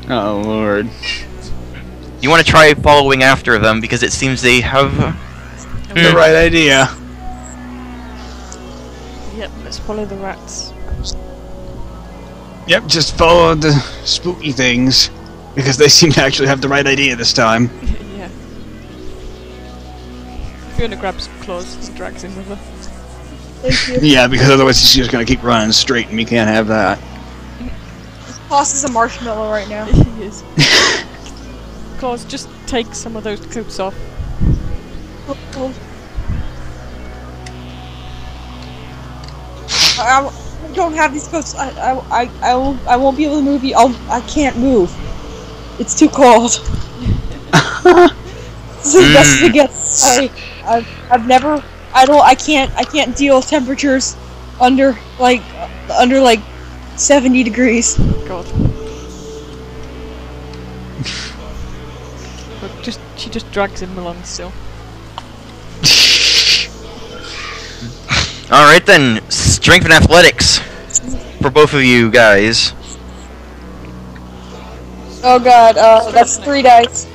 Oh, Lord. You want to try following after them because it seems they have The right idea. Yep, let's follow the rats. Yep, just follow the spooky things. Because they seem to actually have the right idea this time. Yeah. Fiona grabs Claus and drags him with her. Thank you. Yeah, because otherwise she's just gonna keep running straight, and we can't have that. Claus is a marshmallow right now. He is. Claus, just take some of those coats off. I don't have these coats. I won't be able to move you. I can't move. It's too cold. This is the best it gets. I can't deal with temperatures under like 70 degrees. God. But she just drags him along still. Alright then, strength and athletics for both of you guys. Oh god, that's 3 dice.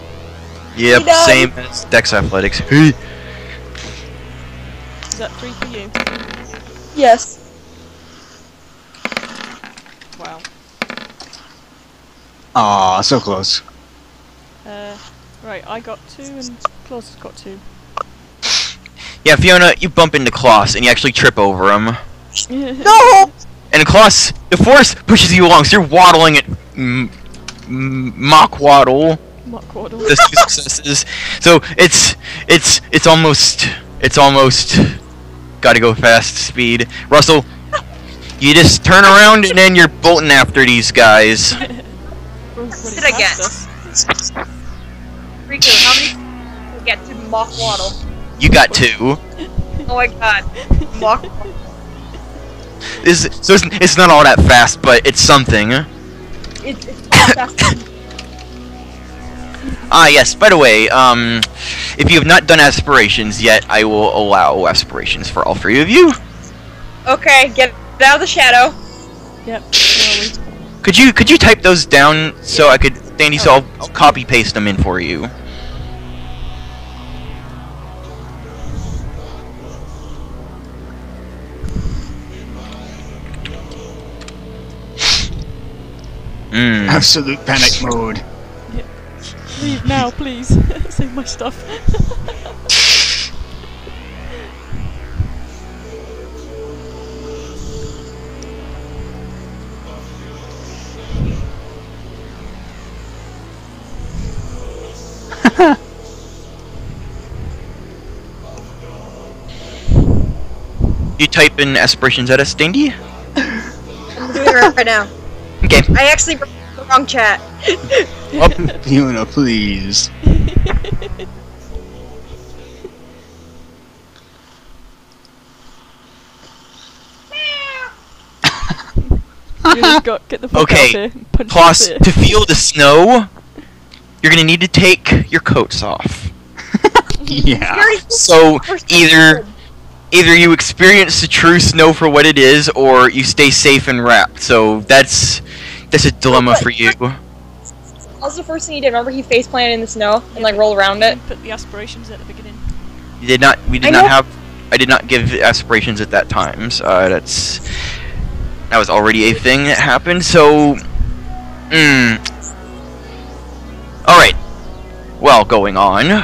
Yep, 3 dice. same as Dex athletics. Hey. Is that 3 for you? Yes. Wow. Aw, so close. Right, I got 2 and Claus has got 2. Yeah, Fiona, you bump into Klaus and you actually trip over him. No! And Klaus, the force pushes you along, so you're waddling at mock waddle. Mock waddle. The 2 successes. So it's almost gotta go fast speed. Russell, you just turn around and then you're bolting after these guys. What did I get? Riku, how many did you get to mock waddle? You got 2. Oh my god. Mock waddle. It's not all that fast, but it's something. It's fast. Ah, yes, by the way, if you have not done aspirations yet, I will allow aspirations for all 3 of you. Okay, get out of the shadow. Yep, slowly. Could you type those down so I could, Dandy, so I'll copy paste them in for you. Absolute panic mode. Yep. Leave now, please. Save my stuff. You type in aspirations at us, Dandy? I'm doing it right now. Okay. I actually wrote the wrong chat. Fiona, please. Get the fuck out Okay, here and punch Klaus, the to feel the snow, you're gonna need to take your coats off. Yeah. So either you experience the true snow for what it is, or you stay safe and wrapped. So that's a dilemma for you. That was the first thing he did. Remember, he face planted in the snow and like rolled around it. Put the aspirations at the beginning. We did not have. I did not give aspirations at that time. So that was already a thing that happened. So, all right. Well, going on, and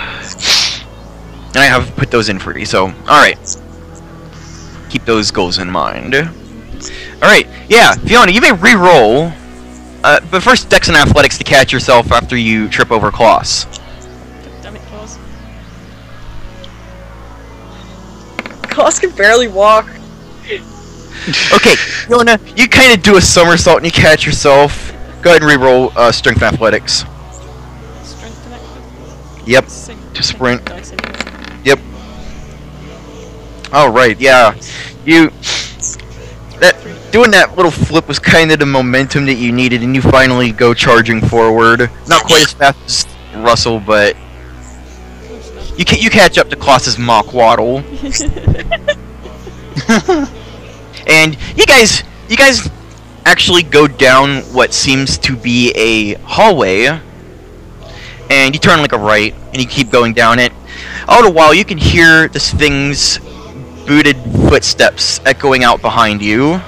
I have put those in for you. So, all right. Keep those goals in mind. All right. Yeah, Fiona, you may re-roll. But first, Dex and Athletics to catch yourself after you trip over Klaus. Damn it, Claus. Klaus can barely walk. Okay, Fiona, you kind of do a somersault and you catch yourself. Go ahead and re-roll Strength and Athletics. Strength and active. Yep. To sprint. Yep. Alright, yeah. Doing that little flip was kind of the momentum that you needed, and you finally go charging forward. Not quite as fast as Russell, but you catch up to Klaus's mock waddle. And you guys actually go down what seems to be a hallway, and you turn like a right, and you keep going down it. All the while, you can hear this thing's booted footsteps echoing out behind you.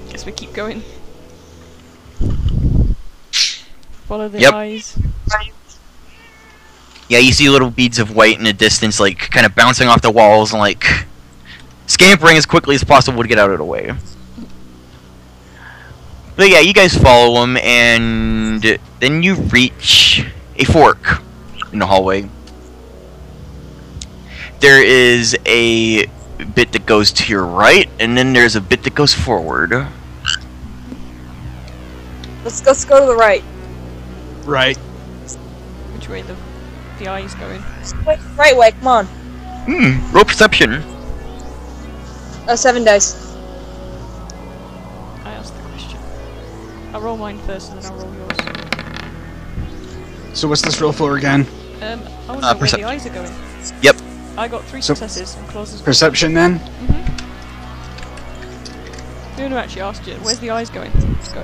Guess we keep going. Follow the Yep. eyes. Yeah, you see little beads of white in the distance, like, kind of bouncing off the walls and, like, scampering as quickly as possible to get out of the way. But yeah, you guys follow them, and then you reach a fork in the hallway. There is a bit that goes to your right, and then there's a bit that goes forward. Let's go to the right. Right. Which way the eye's going? Wait, right way, come on. Roll perception. 7 dice. I asked the question. I'll roll mine first and then I'll roll yours. So what's this roll for again? I want to know where the eyes are going. Yep. I got 3 successes and Claus has got Perception then? Fiona actually asked you, where's the eyes going? Let's go.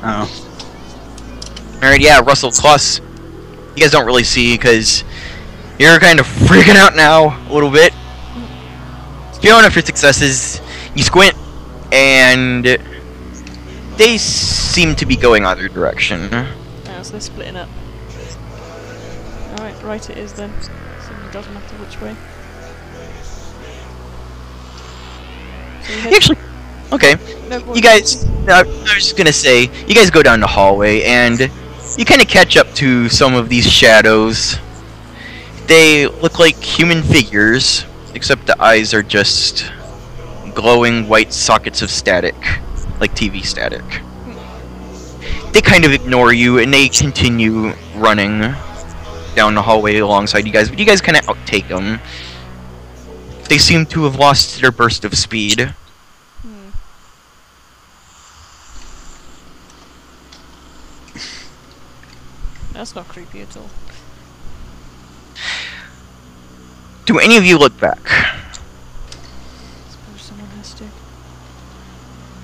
Oh. Alright, yeah, Russell, Klaus, you guys don't really see because you're kind of freaking out now a little bit. Fiona, for successes, you squint, and they seem to be going either direction. Oh, so they're splitting up. Alright, right it is then. So it doesn't matter which way. So Actually, okay. No, go on. You guys, I was just gonna say, you guys go down the hallway, and you kind of catch up to some of these shadows. They look like human figures, except the eyes are just glowing white sockets of static, like TV static. They kind of ignore you, and they continue running down the hallway alongside you guys, but you guys kind of outtake them. They seem to have lost their burst of speed. That's not creepy at all. Do any of you look back? Suppose someone has to.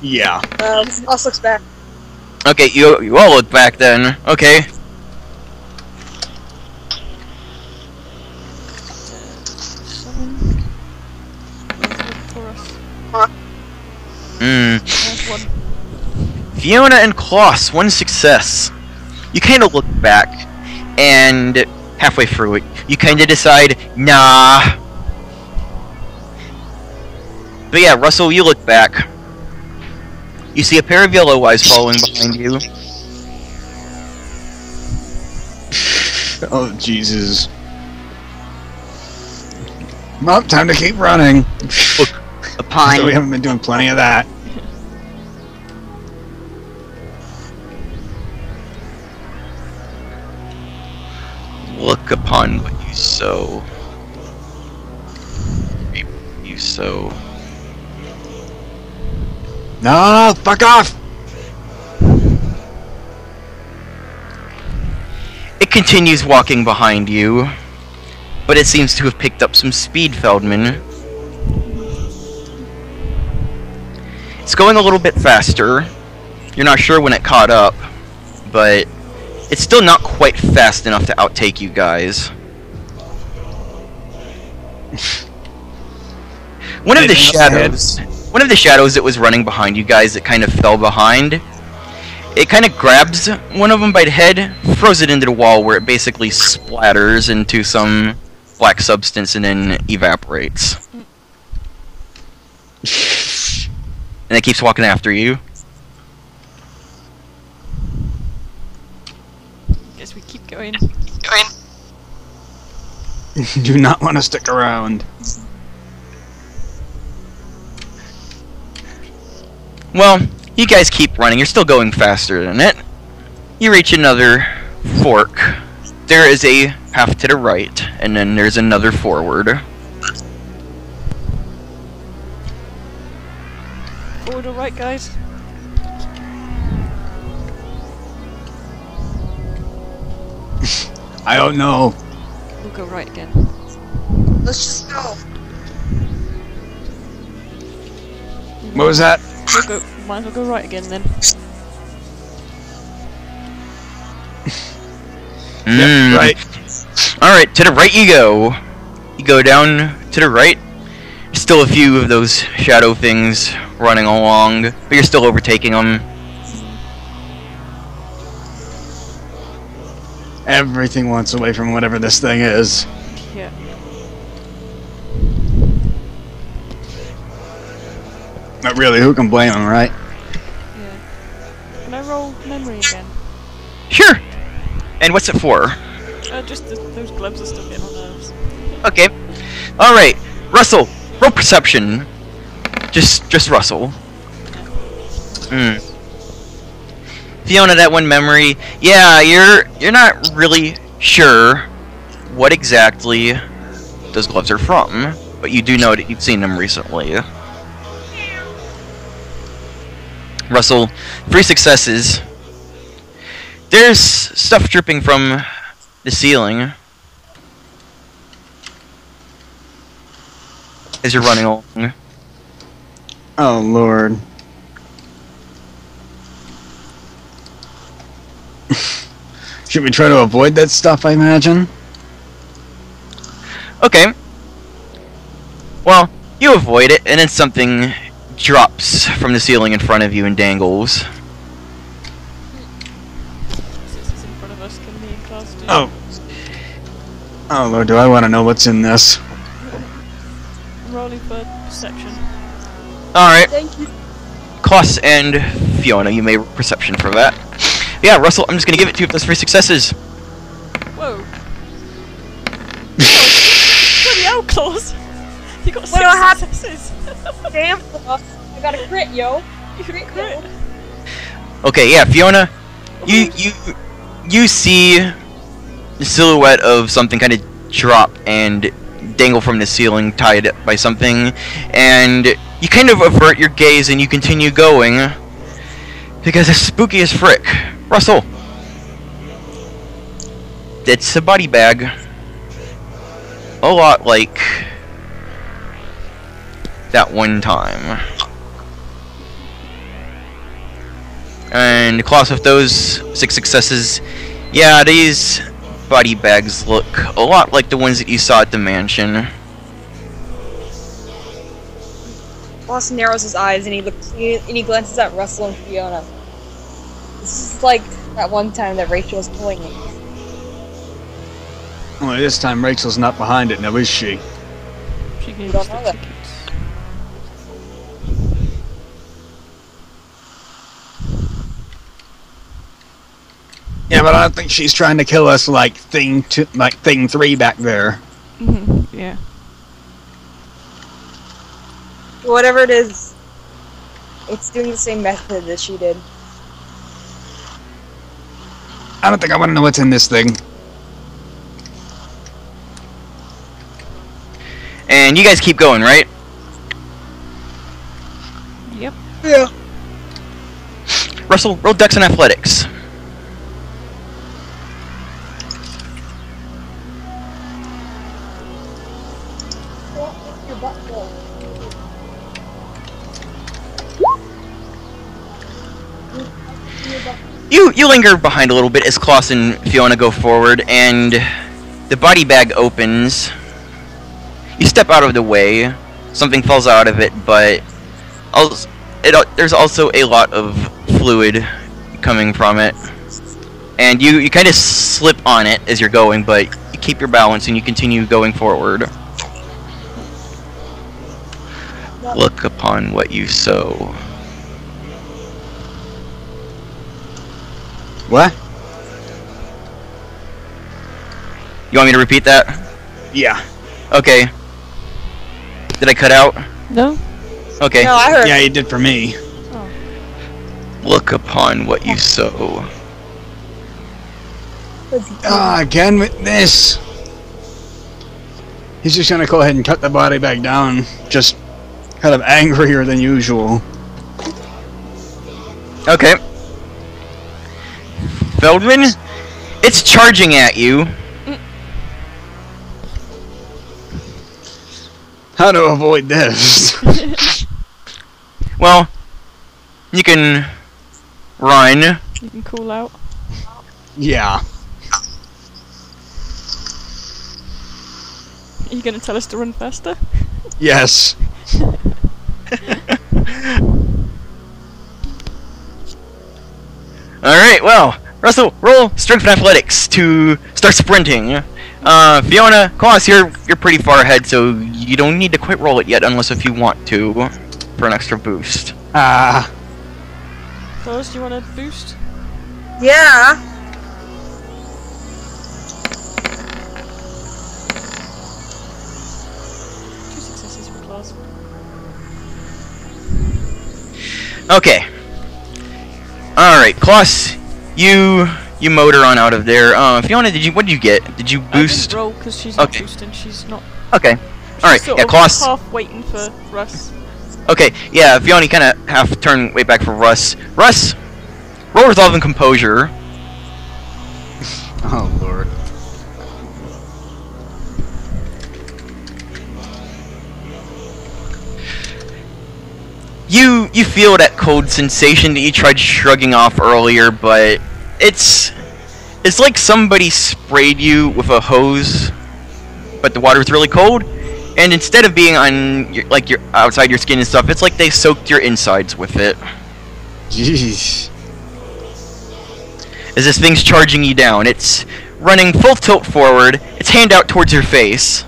Yeah. Us looks back. Okay, you all look back then. Okay. Someone. For us. There's one. Fiona and Klaus, one success. You kind of look back, and halfway through it, you kind of decide, nah. But yeah, Russell, you look back. You see a pair of yellow eyes following behind you. Oh, Jesus. Well, time to keep running. Look upon So we haven't been doing plenty of that. Look upon what you sow. Reap what you sow. No, fuck off! It continues walking behind you, but it seems to have picked up some speed, Fieldman. It's going a little bit faster. You're not sure when it caught up, but it's still not quite fast enough to outtake you guys. One of the shadows that was running behind you guys that kind of fell behind, it kind of grabs one of them by the head, throws it into the wall where it basically splatters into some black substance and then evaporates. And it keeps walking after you. Guess we keep going. Do not want to stick around. Well, you guys keep running. You're still going faster than it. You reach another fork. There is a path to the right, and then there's another forward. Forward or right, guys? I don't know. We'll go right again. Let's just go. What was that? We'll go. Might as well go right again then. Yep, right. Alright, to the right you go. You go down to the right. There's still a few of those shadow things running along, but you're still overtaking them. everything wants away from whatever this thing is. Yeah. But really, who can blame him, right? Yeah. Can I roll memory again? Sure. And what's it for? Just those gloves are still getting on nerves. Okay. All right. Russell, roll perception. Just Russell. Fiona, that one memory. Yeah, you're not really sure what exactly those gloves are from, but you do know that you've seen them recently. Russell, 3 successes. There's stuff dripping from the ceiling as you're running along. Oh, Lord. Should we try to avoid that stuff, I imagine? Okay. Well, you avoid it, and then something drops from the ceiling in front of you and dangles. Since it's in front of us, can me and Klaus do? Oh. Oh, Lord, do I want to know what's in this? I'm rolling for perception. Alright. Thank you. Klaus and Fiona, you may roll perception for that. Yeah, Russell, I'm just gonna give it to you for those 3 successes. Whoa. Bloody hell, Klaus! You got 6 happened? successes. Damn, I got a crit, yo. You Crit, crit. yo. Okay, yeah, Fiona, you see the silhouette of something kind of drop and dangle from the ceiling, tied up by something, and you kind of avert your gaze and you continue going because it's spooky as frick. Russell, it's a body bag, a lot like that one time. And Klaus, with those 6 successes, yeah, these body bags look a lot like the ones that you saw at the mansion. Boss narrows his eyes and he glances at Russell and Fiona. This is like that one time that Rachel was pulling it. Well, this time Rachel's not behind it now, is she? She gave Don't us the know that. tickets. Yeah, but I don't think she's trying to kill us like thing 3 back there. Yeah. Whatever it is, it's doing the same method that she did. I don't think I want to know what's in this thing. And you guys keep going, right? Yep. Yeah. Russell, roll Dex and Athletics. You linger behind a little bit as Klaus and Fiona go forward, and the body bag opens. You step out of the way. Something falls out of it, but there's also a lot of fluid coming from it. And you kind of slip on it as you're going, but you keep your balance and you continue going forward. Look upon what you sow. What? You want me to repeat that? Yeah. Okay. Did I cut out? No? Okay. No, I heard. Yeah, you did for me. Oh. Look upon what you sow. Again with this. He's just gonna go ahead and cut the body bag down. Just kind of angrier than usual. Okay. Fieldman, it's charging at you. How to avoid this? Well, you can run. You can call out. Yeah. Are you going to tell us to run faster? Yes. Alright, well, Russell, roll strength and athletics to start sprinting. Fiona, Klaus, you're pretty far ahead, so you don't need to quite roll it yet, unless if you want to, for an extra boost. Klaus, do you want a boost? Yeah. 2 successes for Klaus. Okay. Alright, Klaus, you motor on out of there. Fiona, what did you get? Did you boost? I didn't roll because she's not Okay. boosting. She's not. Okay. Alright, Sort yeah, of Klaus. half waiting for Russ. Okay, yeah, Fiona, you kind of have to turn way back for Russ. Russ, roll resolve and composure. Oh lord. You feel that cold sensation that you tried shrugging off earlier, but it's like somebody sprayed you with a hose, but the water's really cold, and instead of being on your outside your skin and stuff, it's like they soaked your insides with it. Jeez. As this thing's charging you down, it's running full tilt forward, its hand out towards your face.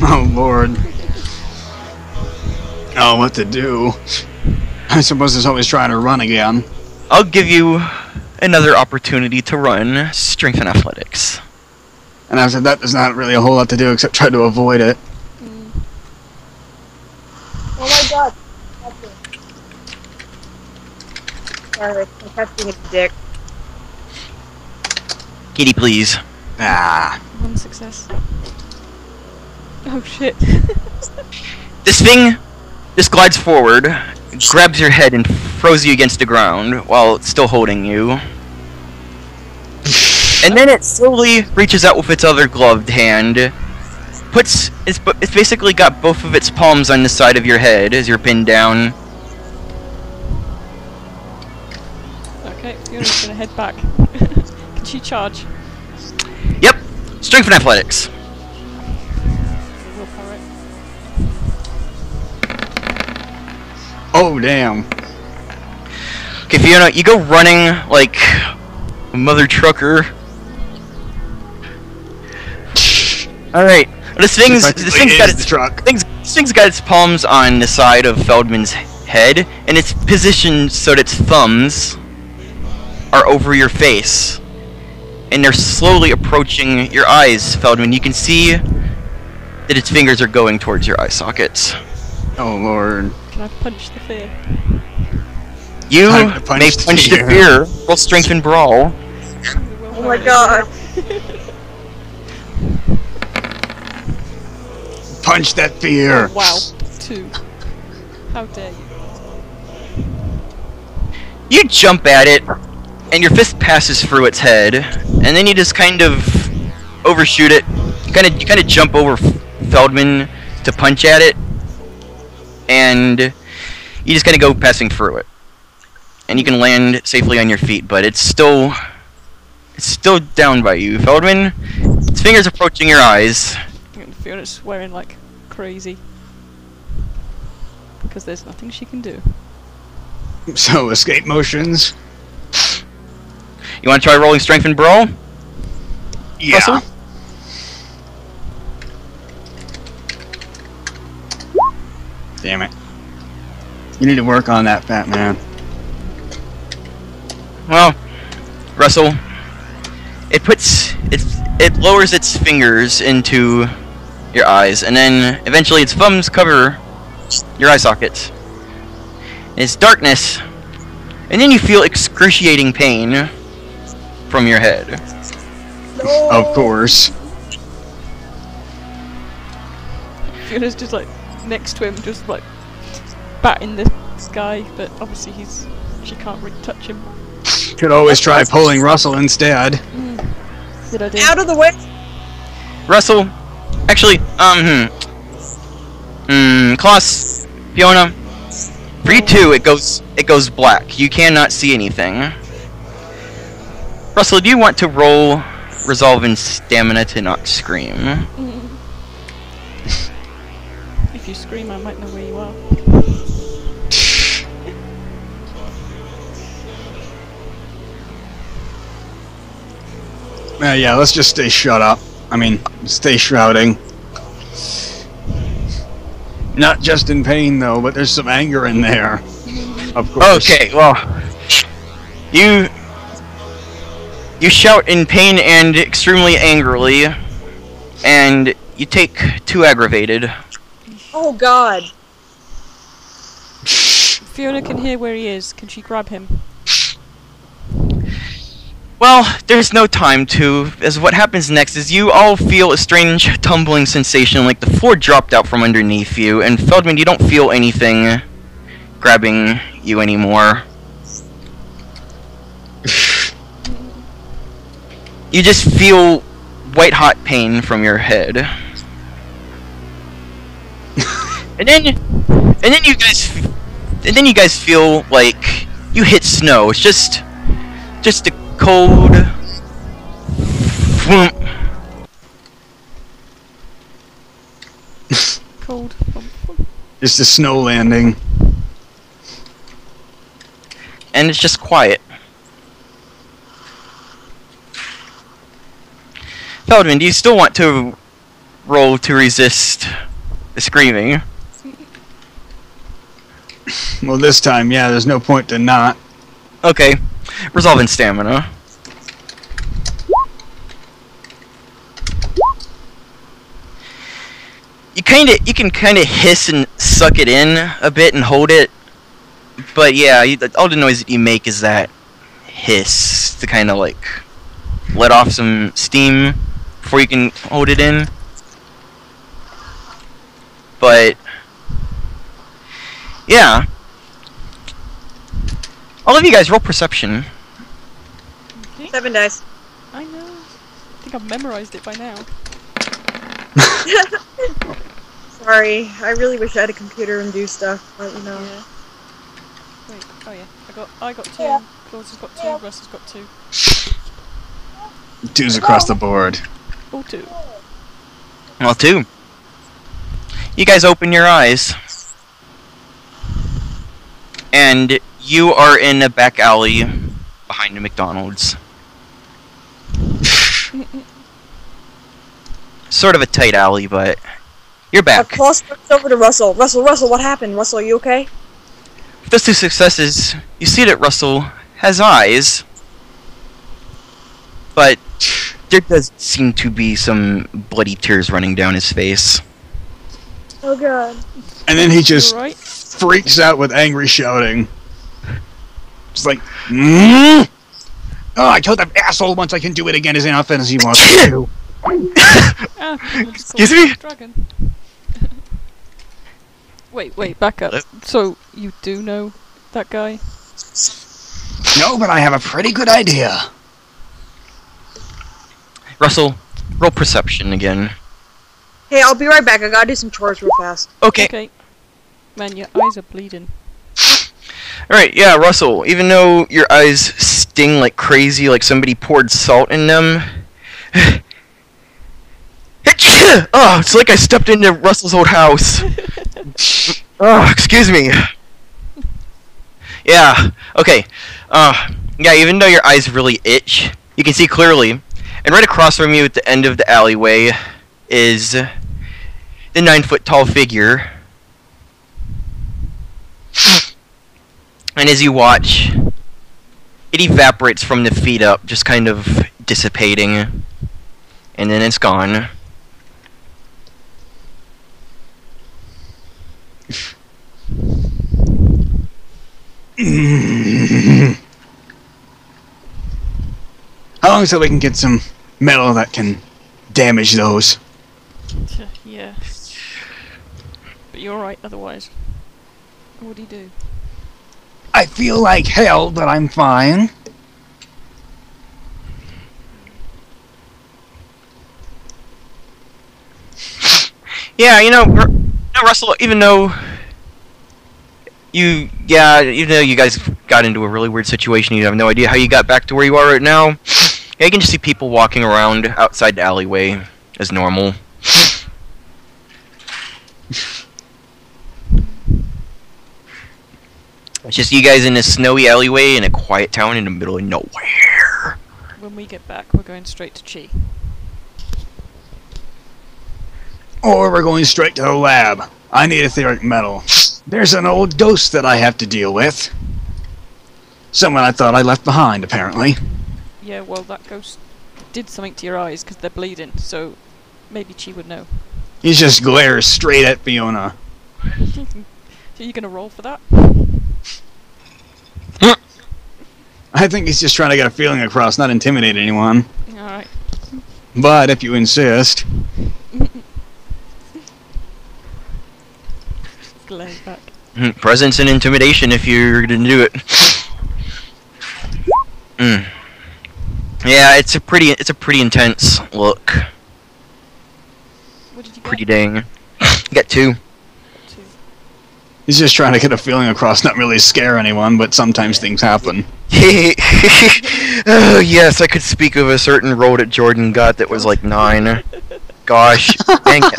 Oh lord. Oh, what to do? I suppose it's always trying to run again. I'll give you another opportunity to run strength and athletics. And I said that there's not really a whole lot to do except try to avoid it. Oh my god. Sorry, I'm catching a dick. Kitty, please. Ah. 1 success. Oh shit. This thing just glides forward, grabs your head, and throws you against the ground while it's still holding you. And then it slowly reaches out with its other gloved hand. It's basically got both of its palms on the side of your head as you're pinned down. Okay, Fiona's gonna head back. Can she charge? Yep, strength and athletics. Willpower it. Oh damn. Okay, Fiona, you go running like a mother trucker. Alright, this thing's got its this thing's got its palms on the side of Feldman's head, and it's positioned so that its thumbs are over your face. And they're slowly approaching your eyes, Feldman. You can see that its fingers are going towards your eye sockets. Oh lord. Can I punch the fear? You Time to punch may the punch the fear. fear. Roll strength and brawl. Oh my god. Punch that fear. Oh, wow. 2. How dare you? You jump at it, and your fist passes through its head, and then you just kind of overshoot it. You kind of jump over Feldman to punch at it, and you just kind of go passing through it. And you can land safely on your feet, but it's still down by you, Feldman. Its fingers approaching your eyes. And Fiona's swearing like crazy. Because there's nothing she can do. So escape motions. You want to try rolling strength and brawl? Yeah. Russell? Damn it. You need to work on that, fat man. Well, Russell, it lowers its fingers into your eyes, and then eventually its thumbs cover your eye sockets. And it's darkness, and then you feel excruciating pain from your head. No. Of course. Fiona's just like next to him, just like batting the sky, but obviously she can't really touch him. Could always try pulling Russell instead. Good idea. Out of the way. Russell, actually, Klaus, Fiona, for you two, it goes black. You cannot see anything. Russell, do you want to roll resolve and stamina to not scream? If you scream, I might know where you are. Yeah, let's just stay shut up. I mean, stay shouting. Not just in pain, though, but there's some anger in there. Of course. Okay, well, you shout in pain and extremely angrily, and you take 2 aggravated. Oh God. Fiona can hear where he is. Can she grab him? Well, there's no time to, as what happens next is you all feel a strange tumbling sensation, like the floor dropped out from underneath you, and Fieldman, you don't feel anything grabbing you anymore. You just feel white-hot pain from your head. and then you guys feel like you hit snow. It's just a cold thwomp. Cold. Just a snow landing. And it's just quiet. Feldman, do you still want to roll to resist the screaming? Well, this time, yeah, there's no point to not. Okay. Resolve in stamina. You can kinda hiss and suck it in a bit and hold it, but yeah, all the noise that you make is that hiss to kind of like let off some steam before you can hold it in. But yeah, all of you guys roll perception. Okay. 7 dice. I know. I think I've memorized it by now. Sorry, I really wish I had a computer and do stuff, but you know. Yeah. Wait. Oh yeah. I got 2. Yeah. Claus has got 2. Russ has got 2. 2's across the board. All 2. Well, 2. You guys open your eyes, and you are in a back alley behind a McDonald's. Sort of a tight alley, but you're back. Claus looks over to Russell. Russell, what happened? Russell, are you okay? With those 2 successes, you see that Russell has eyes, but there does seem to be some bloody tears running down his face. Oh God. And then he just Alright. freaks out with angry shouting. It's like, oh, I told that asshole once I can do it again as often as he wants me to. Excuse me? Dragon. wait, back up. So, you do know that guy? No, but I have a pretty good idea. Russell, roll perception again. Hey, I'll be right back. I gotta do some chores real fast. Okay. Okay. Man, your eyes are bleeding. Alright, yeah, Russell, even though your eyes sting like crazy, like somebody poured salt in them. Oh, it's like I stepped into Russell's old house. Oh, excuse me. Yeah, okay. Yeah, even though your eyes really itch, you can see clearly. And right across from you at the end of the alleyway is the 9-foot-tall figure. And as you watch, it evaporates from the feet up, just kind of dissipating. And then it's gone. How long till we can get some metal that can damage those? Yeah. But you're alright otherwise. What do you do? I feel like hell, but I'm fine. Yeah, you know, Russell, even though you guys got into a really weird situation, you have no idea how you got back to where you are right now. Yeah, you can just see people walking around outside the alleyway as normal. It's just you guys in a snowy alleyway in a quiet town in the middle of nowhere. when we get back, we're going straight to Chi. Or we're going straight to the lab. I need etheric metal. There's an old ghost that I have to deal with. Someone I thought I left behind, apparently. Yeah, well, that ghost did something to your eyes because they're bleeding, so maybe Chi would know. He just glares straight at Fiona. So you gonna roll for that? I think he's just trying to get a feeling across, not intimidate anyone. Alright. But if you insist. Glares back. Presence and intimidation if you're gonna do it. Yeah, it's a pretty intense look. What did you get? Pretty dang. Get 2. 2. He's just trying to get a feeling across, not really scare anyone, but sometimes things happen. Oh yes, I could speak of a certain roll that Jordan got that was like 9. Gosh, dang it.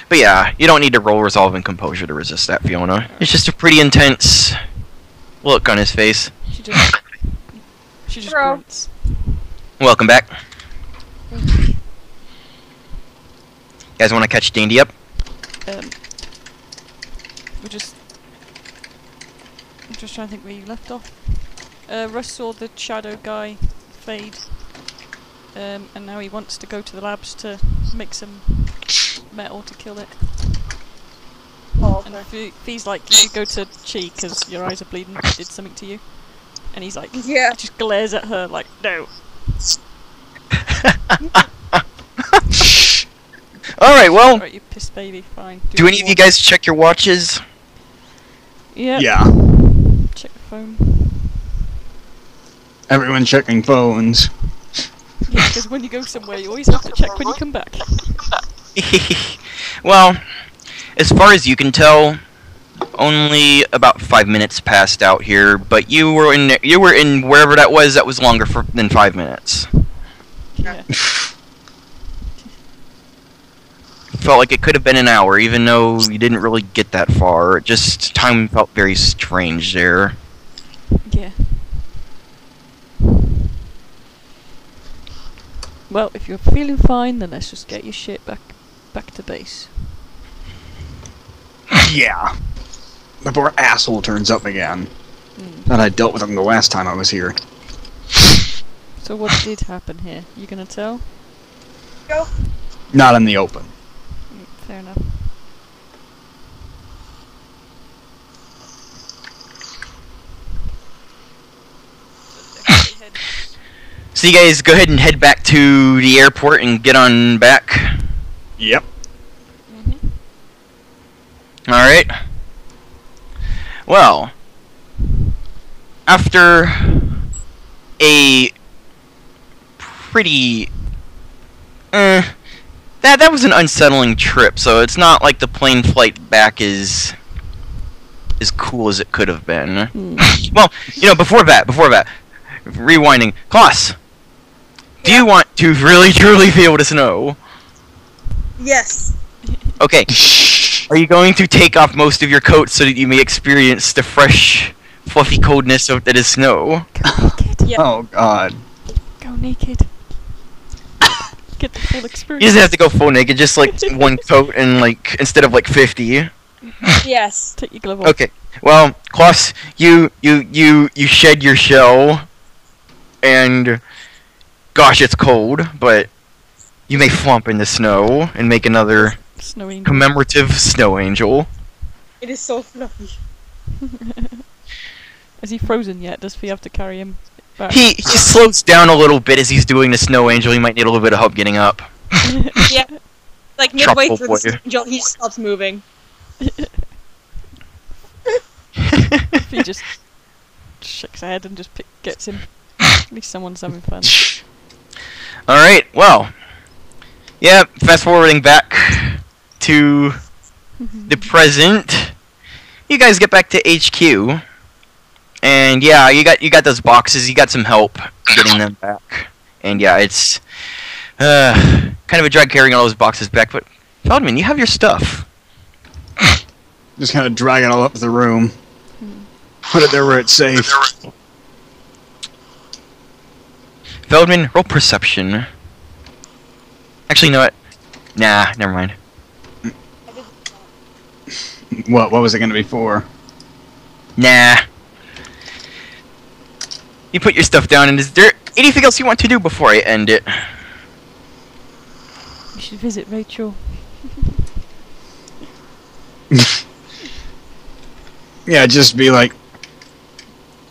But yeah, you don't need to roll resolve and composure to resist that, Fiona. It's just a pretty intense look on his face. She just grunts. Welcome back. You guys want to catch Dandy up? I'm just trying to think where you left off. Russ saw the shadow guy fade, and now he wants to go to the labs to make some metal to kill it. Oh, And he's like, you should go to Chi because your eyes are bleeding. It did something to you. And he's like, yeah. just glares at her like, no. Alright, well, Alright, you piss baby, fine. do any of you guys check your watches? Yeah. Yeah. Check the phone. Everyone checking phones. Yeah, because when you go somewhere, you always have to check when you come back. Well, as far as you can tell, only about 5 minutes passed out here, but you were in wherever that was longer than 5 minutes. Yeah. Felt like it could have been an hour, even though you didn't really get that far. Just time felt very strange there. Yeah. Well, if you're feeling fine, then let's just get your shit back to base. Yeah. Before asshole turns up again. That I dealt with him the last time I was here. So what did happen here? You gonna tell? Go. Not in the open. Fair enough. So you guys go ahead and head back to the airport and get on back. Yep. Alright. Well, after a pretty... That was an unsettling trip, so it's not like the plane flight back is as cool as it could have been. Well, before that, rewinding. Klaus, do you want to really, truly feel the snow? Yes. Okay. Are you going to take off most of your coat so that you may experience the fresh, fluffy coldness that is snow? Go naked. Yeah. Oh god. Go naked. Get the full experience. You doesn't have to go full naked, just like one coat and like instead of like 50. Yes. Take your glove off. Okay. Well, Klaus, you shed your shell, and gosh, it's cold, but you may flump in the snow and make another Snow angel. commemorative snow angel. It is so fluffy. Is he frozen yet? Does he have to carry him back? He slows down a little bit as he's doing the snow angel. He might need a little bit of help getting up. Yeah. Like midway Truffle through boy. the angel, he stops moving. He just shakes his head and just gets him. At least someone's having fun. Alright, well. Yeah, fast forwarding back to the present. You guys get back to HQ. And yeah, you got those boxes, you got some help getting them back. And yeah, it's kind of a drag carrying all those boxes back, but Feldman, you have your stuff. Just kind of drag it all up to the room. Put it there where it's safe. Fieldman, roll perception. Actually, you know what? Nah, never mind. What was it going to be for? Nah. You put your stuff down, and is there anything else you want to do before I end it? You should visit Rachel. Yeah, just be like,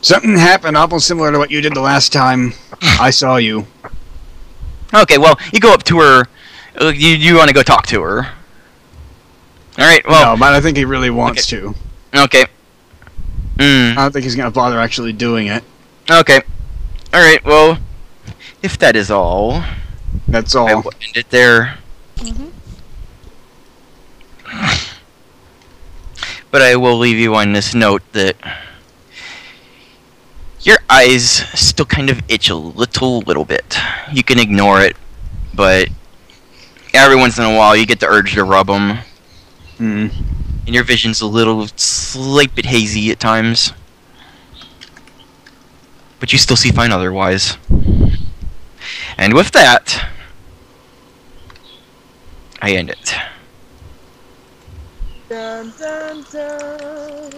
something happened almost similar to what you did the last time I saw you. Okay, well, you go up to her. You want to go talk to her. Alright, well... No, but I think he really wants to. Okay. I don't think he's going to bother actually doing it. Okay. Alright, well, if that is all... That's all. I will end it there. But I will leave you on this note that... your eyes still kind of itch a little bit. You can ignore it, but every once in a while you get the urge to rub them. And your vision's a slight bit hazy at times. But you still see fine otherwise. And with that, I end it. Dun, dun, dun.